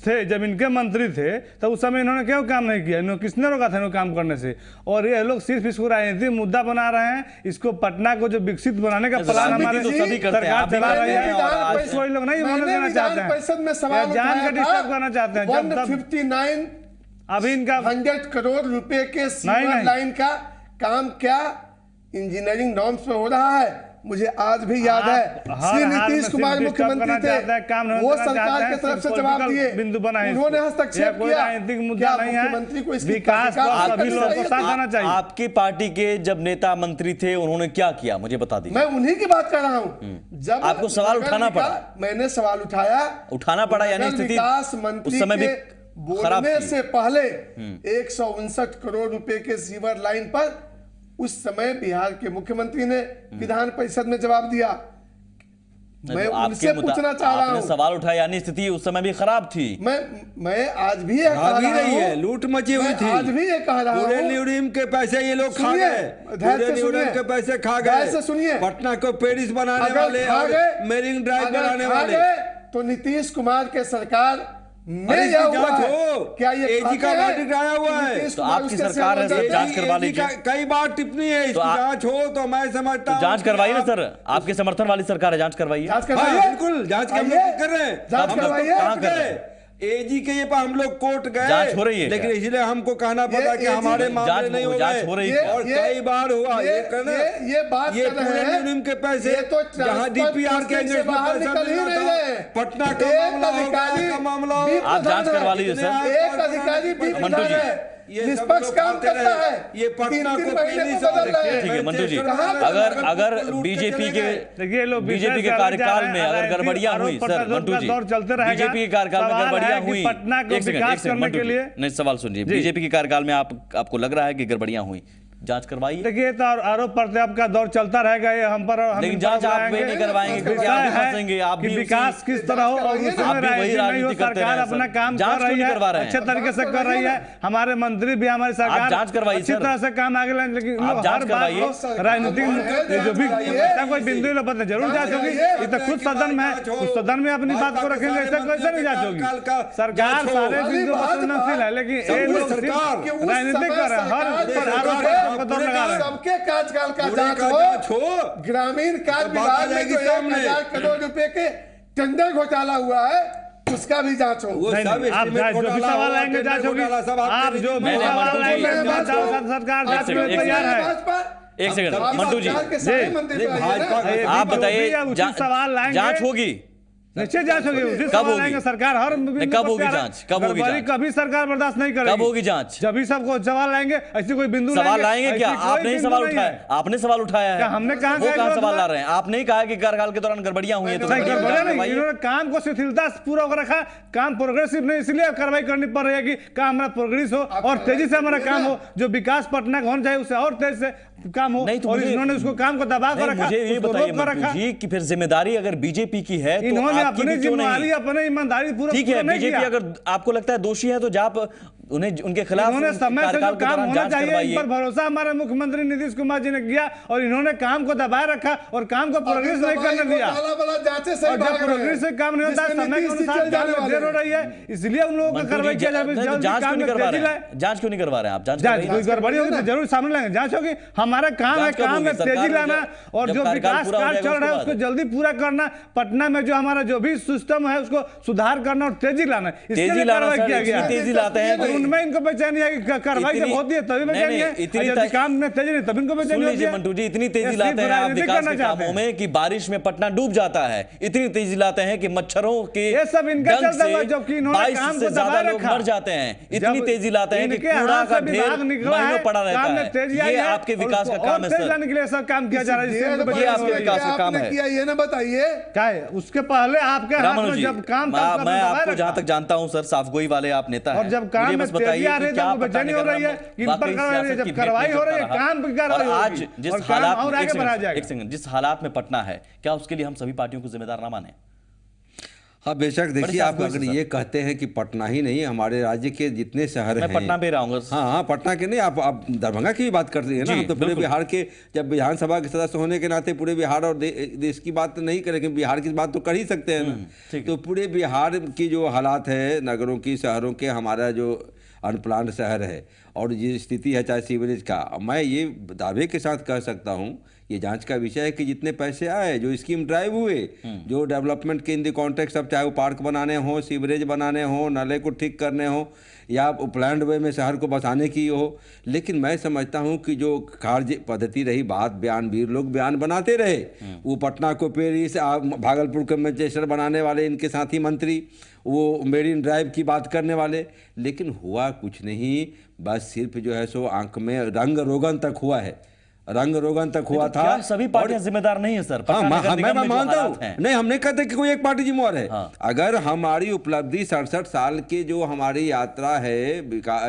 Speaker 7: थे, जब इनके मंत्री थे, तब उस समय इन्होंने क्यों काम नहीं किया? इन्होंने किसने रोका था इन्होंने काम करने से? और ये लोग सिर्फ इसको राजनीतिक मुद्दा बना रहे हैं। इसको पटना को जो विकसित बनाने का प्लान हमारे सरकार चला रही है, कोई लोग नहीं होने देना चाहते हैं, जान का डिस्टर्ब करना चाहते हैं।
Speaker 8: 159
Speaker 7: अभी इनका
Speaker 8: 100 करोड़ रुपए के सीवर लाइन का काम क्या इंजीनियरिंग नॉर्म्स पे हो रहा है? मुझे आज भी याद है श्री नीतीश कुमार मुख्यमंत्री थे, वो सरकार की तरफ से जवाब दिए, उन्होंने हस्तक्षेप किया। क्या मुख्यमंत्री को इसकी
Speaker 1: आपकी पार्टी के जब नेता मंत्री थे उन्होंने क्या किया मुझे बता दीजिए।
Speaker 8: मैं उन्हीं की बात कर रहा हूँ। जब
Speaker 1: आपको सवाल उठाना पड़ा,
Speaker 8: मैंने सवाल उठाना पड़ा, यानी स्थिति
Speaker 1: विकास मंत्री उस समय भी
Speaker 8: बोलने से पहले 159 करोड़ रुपए के सीवर लाइन पर उस समय बिहार के मुख्यमंत्री ने विधान परिषद में जवाब दिया। मैं उनसे पूछना चाह रहा हूं,
Speaker 1: सवाल उठाया, यानी स्थिति उस समय भी खराब थी।
Speaker 8: मैं आज भी ये कह रहा हूं,
Speaker 9: लूट मची हुई थी,
Speaker 8: आज भी ये कह रहा हूं,
Speaker 9: पूरे न्यूडीम के पैसे ये लोग खा गए, पूरे न्यूडीम के पैसे खा गए।
Speaker 8: सुनिए,
Speaker 9: पटना को पेरिस बनाने वाले, मेरिन ड्राइव बनाने वाले,
Speaker 8: तो नीतीश कुमार के सरकार
Speaker 9: क्या ये एजी का वर्डिक्ट आया हुआ है?
Speaker 1: तो आपकी सरकार है सर, जांच करवा लीजिए।
Speaker 9: कई बार टिप्पणी है, इसकी जांच हो तो मैं समझता हूं।
Speaker 1: जांच करवाइए ना सर, आपके समर्थन वाली सरकार है, जांच करवाइए।
Speaker 9: बिल्कुल जांच कर रहे हैं,
Speaker 8: जांच करवाइए।
Speaker 9: कहां कर रहे हैं? एजी के ये पर हम लोग कोर्ट गए,
Speaker 1: जांच हो रही है,
Speaker 9: लेकिन इसलिए हमको कहना पड़ा कि हमारे मामले नहीं हो गए, और कई बार हुआ ये
Speaker 8: बात
Speaker 9: ये पूरे न्यूनतम के पैसे जहां डीपीआर के पटना का मामला हो,
Speaker 1: आप जांच करवा लीजिए सर।
Speaker 8: एक अधिकारी
Speaker 1: मंटू जी
Speaker 8: निष्पक्ष काम करता है,
Speaker 9: ये पटना को
Speaker 1: ठीक है मंटू जी, अगर बीजेपी के कार्यकाल में अगर गड़बड़ियां हुई सर, मंटू जी बीजेपी के कार्यकाल में गड़बड़ियां हुई, एक सेकंड मंटू जी नहीं सवाल सुनिए, बीजेपी के कार्यकाल में आपको लग रहा है कि गड़बड़ियां हुई, जांच करवाइए।
Speaker 7: देखिए तो आरोप प्रत्यारोप का दौर चलता रहेगा, ये हम पर
Speaker 1: लेकिन जांच आप नहीं करवाएंगे क्योंकि आप भी फंसेंगे, आप भी
Speaker 7: विकास किस तरह हो और सरकार अपना काम कर रही है, अच्छे तरीके से कर रही है, हमारे मंत्री भी हमारी सरकार
Speaker 1: जांच करवाइए,
Speaker 7: अच्छी तरह से काम आगे लाए, लेकिन
Speaker 1: जांच करवाइए,
Speaker 7: राजनीतिक जो भी कोई बिंदु पता जरूर जांच होगी। ये तो खुद सदन में है, उस सदन में अपनी बात को रखेंगे, ऐसा कैसे नहीं जांच होगी? सरकार सारे बिंदु संवेदनशील है, लेकिन ये लोग राजनीतिक कर रहे हैं, हर आरोप
Speaker 8: सबके कार्यकाल का जांच हो। ग्रामीण कार्य विभाग में जो 1000 करोड़ रुपए के टेंडर घोटाला हुआ है उसका भी जांच हो।
Speaker 7: आप जो भी सवाल आएंगे जांच होगी, आप जो भी सवाल आएंगे सरकार जांच में तैयार है।
Speaker 1: एक सेकंड मंटू जी आप बताइए, जांच होगी
Speaker 7: निश्चित जांच होगी, उसी
Speaker 1: कब होगी
Speaker 7: आएंगे सरकार हर
Speaker 1: कब होगी जांच, कब होगी जांच,
Speaker 7: कभी सरकार बर्दाश्त नहीं करेगी।
Speaker 1: कब होगी जांच?
Speaker 7: जब भी सबको सवाल आएंगे, ऐसी कोई बिंदु
Speaker 1: सवाल लाएंगे क्या? आपने ही सवाल उठाया, आपने सवाल उठाया है,
Speaker 7: हमने कहा
Speaker 1: सवाल ला रहे हैं? आपने ही कहा कि कार्यकाल के दौरान गड़बड़ियां हुई है, तो
Speaker 7: इन्होंने काम को शिथिलता पूरा होकर रखा, काम प्रोग्रेसिव नहीं, इसलिए कार्रवाई करनी पड़ रही है कि काम हमारा प्रोग्रेस हो और तेजी से हमारा काम हो, जो विकास पटना का होना चाहिए उससे और तेजी से काम हो।
Speaker 1: नहीं तो
Speaker 7: और इन्होंने उसको काम को दबा कर रखा।
Speaker 1: मुझे ये बताइए जी कि फिर जिम्मेदारी अगर बीजेपी की है तो
Speaker 7: इन्होंने अपनी जिम्मेदारी अपनी ईमानदारी पूरा
Speaker 1: ठीक है, बीजेपी अगर आपको लगता है दोषी है तो आप उन्हें उनके खिलाफ
Speaker 7: समय से जो काम होना चाहिए, इन पर भरोसा हमारे मुख्यमंत्री नीतीश कुमार जी ने किया और इन्होंने काम को दबाए रखा और काम को प्रोग्रेस नहीं करने दिया। और जब प्रोग्रेस से काम नहीं होता, समय के अनुसार देर हो रही है, इसलिए उन लोगों को कार्रवाई किया जाए।
Speaker 1: जांच क्यों नहीं करवा रहे हैं आप? जांच
Speaker 7: कोई गड़बड़ी होगी तो जरूर सामने लाएंगे, जांच होगी। हमारा काम है, काम में तेजी लाना और जो विकास कार्य चल रहा है उसको जल्दी पूरा करना, पटना में जो हमारा जो भी सिस्टम है उसको सुधार करना और तेजी लाना, इसके लिए कार्रवाई किया गया।
Speaker 1: तेजी लाते हैं
Speaker 7: उनमें इनको बेचैनी है कि कार्रवाई जब होती है तभी बेचैनी है, यदि काम में तेजी नहीं तभी इनको बेचैनी होती है।
Speaker 1: मंटू जी इतनी तेजी लाते हैं आप विकास के कामों में कि बारिश में पटना डूब जाता है, इतनी तेजी लाते हैं कि मच्छरों के
Speaker 7: ये सब इनका चलता हुआ, जबकि इन्होंने काम को दबा रखा,
Speaker 1: मर जाते हैं, इतनी तेजी लाते हैं कि कूड़ा का ढेर महीनों पड़ा रहता है। ये आपके विकास का काम है सर,
Speaker 7: जाने के लिए सब काम किया जा रहा है,
Speaker 1: ये आपके विकास का काम है।
Speaker 8: ये ना बताइए
Speaker 7: क्या है उसके पहले आपके हाथ में जब काम,
Speaker 1: मैं आपको जहां तक जानता हूं सर, साफगोई वाले आप नेता हैं,
Speaker 7: और जब काम में तेजी आ रही है तब बेचैनी हो रही है, इन पर कार्रवाई, जब कार्रवाई हो रही है काम की कार्रवाई होगी,
Speaker 1: आज जिस
Speaker 7: और
Speaker 1: हालात
Speaker 7: और आगे बढ़ाया जाएगा।
Speaker 1: एक सेकंड, जिस हालात में पटना है, क्या उसके लिए हम सभी पार्टियों को जिम्मेदार ना माने?
Speaker 9: हाँ बेशक, देखिए आप अगर ये कहते हैं कि पटना ही नहीं, हमारे राज्य के जितने शहर हैं,
Speaker 1: मैं पटना पे रहूंगा।
Speaker 9: हाँ पटना के नहीं, आप दरभंगा की भी बात करते हैं ना, हम तो पूरे बिहार के, जब विधानसभा के सदस्य होने के नाते पूरे बिहार और देश की बात नहीं करेंगे, बिहार की बात तो कर ही सकते हैं ना। तो पूरे बिहार की जो हालात है, नगरों की, शहरों के, हमारा जो अनप्लान्ड शहर है और ये स्थिति है चाहे सीवरेज का, मैं ये दावे के साथ कह सकता हूँ ये जांच का विषय है कि जितने पैसे आए, जो स्कीम ड्राइव हुए, जो डेवलपमेंट के इन द कॉन्टेक्स्ट अब चाहे वो पार्क बनाने हो, सीवरेज बनाने हो, नाले को ठीक करने हो, या प्लान्ड वे में शहर को बसाने की हो। लेकिन मैं समझता हूं कि जो कार्य पद्धति रही, बात बयानवीर लोग बयान बनाते रहे, वो पटना को पेरिस, भागलपुर को मैनचेस्टर बनाने वाले इनके साथी मंत्री, वो मेरीन ड्राइव की बात करने वाले, लेकिन हुआ कुछ नहीं। बस सिर्फ जो है सो आंख में रंग रोगन तक हुआ है, रंग रोगन तक हुआ था।
Speaker 1: क्या सभी पार्टियां जिम्मेदार नहीं है सर?
Speaker 9: मैं मानता हूं, नहीं, हम नहीं कहते कि कोई एक पार्टी जिम्मेवार है। अगर हमारी उपलब्धि 67 साल की जो हमारी यात्रा है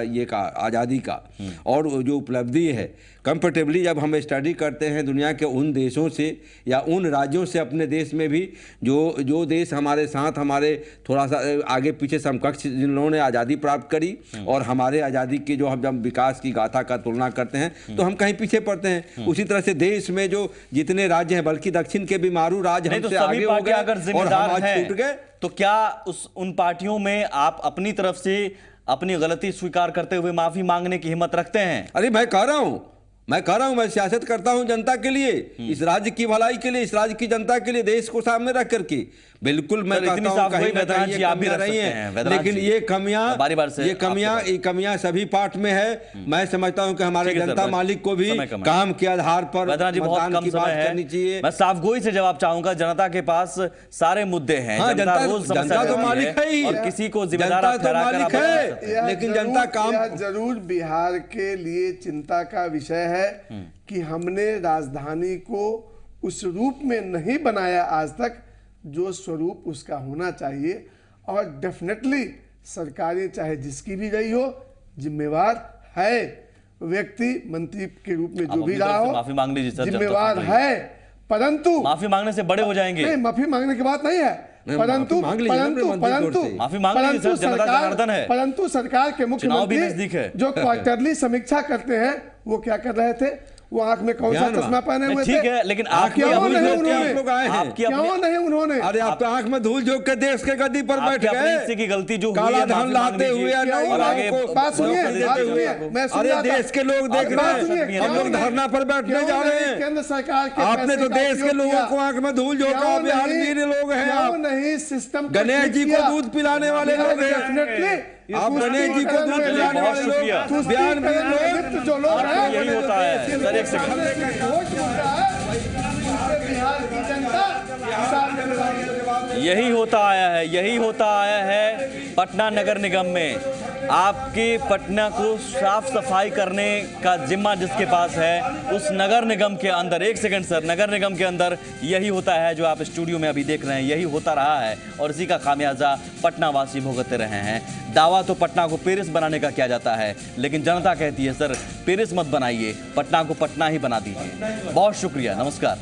Speaker 9: ये का आज़ादी का, और जो उपलब्धि है, कंफर्टेबली जब हम स्टडी करते हैं दुनिया के उन देशों से या उन राज्यों से, अपने देश में भी जो देश हमारे साथ, हमारे थोड़ा सा आगे पीछे समकक्ष जिन्होंने आज़ादी प्राप्त करी, और हमारे आज़ादी के जो हम जब विकास की गाथा का तुलना करते हैं तो हम कहीं पीछे पड़ते हैं। उसी तरह से देश में जो जितने राज्य हैं, बल्कि दक्षिण के भी मारू राज्य हमसे आगे हो गए और हम आज छूट गए।
Speaker 1: तो क्या उन पार्टियों में आप अपनी तरफ से अपनी गलती स्वीकार करते हुए माफी मांगने की हिम्मत रखते हैं?
Speaker 9: अरे मैं कह रहा हूं मैं सियासत करता हूं जनता के लिए, इस राज्य की भलाई के लिए, इस राज्य की जनता के लिए, देश को सामने रख करके। बिल्कुल मैं कहता हूं कहीं ना कहीं ये कमियां रही हैं, लेकिन ये कमियां सभी पार्ट में है। मैं समझता हूं कि हमारे जनता मालिक को भी काम के आधार पर मतदान की बात करनी चाहिए।
Speaker 1: मैं साफगोई से जवाब चाहूंगा, जनता के पास सारे मुद्दे हैं,
Speaker 9: जनता तो मालिक है ही,
Speaker 1: और किसी को जिम्मेदार
Speaker 9: तो मालिक है, लेकिन जनता काम
Speaker 8: जरूर बिहार के लिए चिंता का विषय है कि हमने राजधानी को उस रूप में नहीं बनाया आज तक जो स्वरूप उसका होना चाहिए। और डेफिनेटली सरकारें चाहे जिसकी भी रही हो, जिम्मेवार है व्यक्ति, मंत्री के रूप में जो भी रहा हो,
Speaker 1: माफी मांग लीजिए सर,
Speaker 8: जिम्मेवार है। परंतु
Speaker 1: माफी मांगने से बड़े हो जाएंगे।
Speaker 8: नहीं, माफी मांगने की बात नहीं है, परंतु सरकार के मुख्यमंत्री जो क्वार्टरली समीक्षा करते हैं, वो क्या कर रहे थे? वो आंख में कौन सा चश्मा पहने हुए थे?
Speaker 1: ठीक है, लेकिन आप
Speaker 8: क्यों नहीं उन्होंने?
Speaker 9: अरे आप तो आंख में धूल झोंक के देश के गद्दी पर बैठ गए,
Speaker 1: की गलती जो
Speaker 9: काला धन लाते हुए, अरे देश के लोग देख रहे हैं, हम लोग धरना पर बैठने जा रहे हैं।
Speaker 8: केंद्र सरकार के
Speaker 9: आपने तो देश के लोगों को आंख में धूल झोंका। बिहार लोग हैं आप,
Speaker 8: नहीं सिस्टम
Speaker 9: गणेश जी को दूध पिलाने वाले लोग हैं आप, गणेश जी को दूध पिलाने वाले लोग, बयान भी लोग,
Speaker 8: जो लोग हैं।
Speaker 1: यही होता है सर, एक सेकंड, यही होता आया है पटना नगर निगम में। आपके पटना को साफ सफाई करने का जिम्मा जिसके पास है, उस नगर निगम के अंदर, एक सेकंड सर, नगर निगम के अंदर यही होता है जो आप स्टूडियो में अभी देख रहे हैं, यही होता रहा है और इसी का खामियाजा पटना वासी भुगतते रहे हैं। दावा तो पटना को पेरिस बनाने का किया जाता है, लेकिन जनता कहती है सर पेरिस मत बनाइए, पटना को पटना ही बना दीजिए। बहुत शुक्रिया, नमस्कार।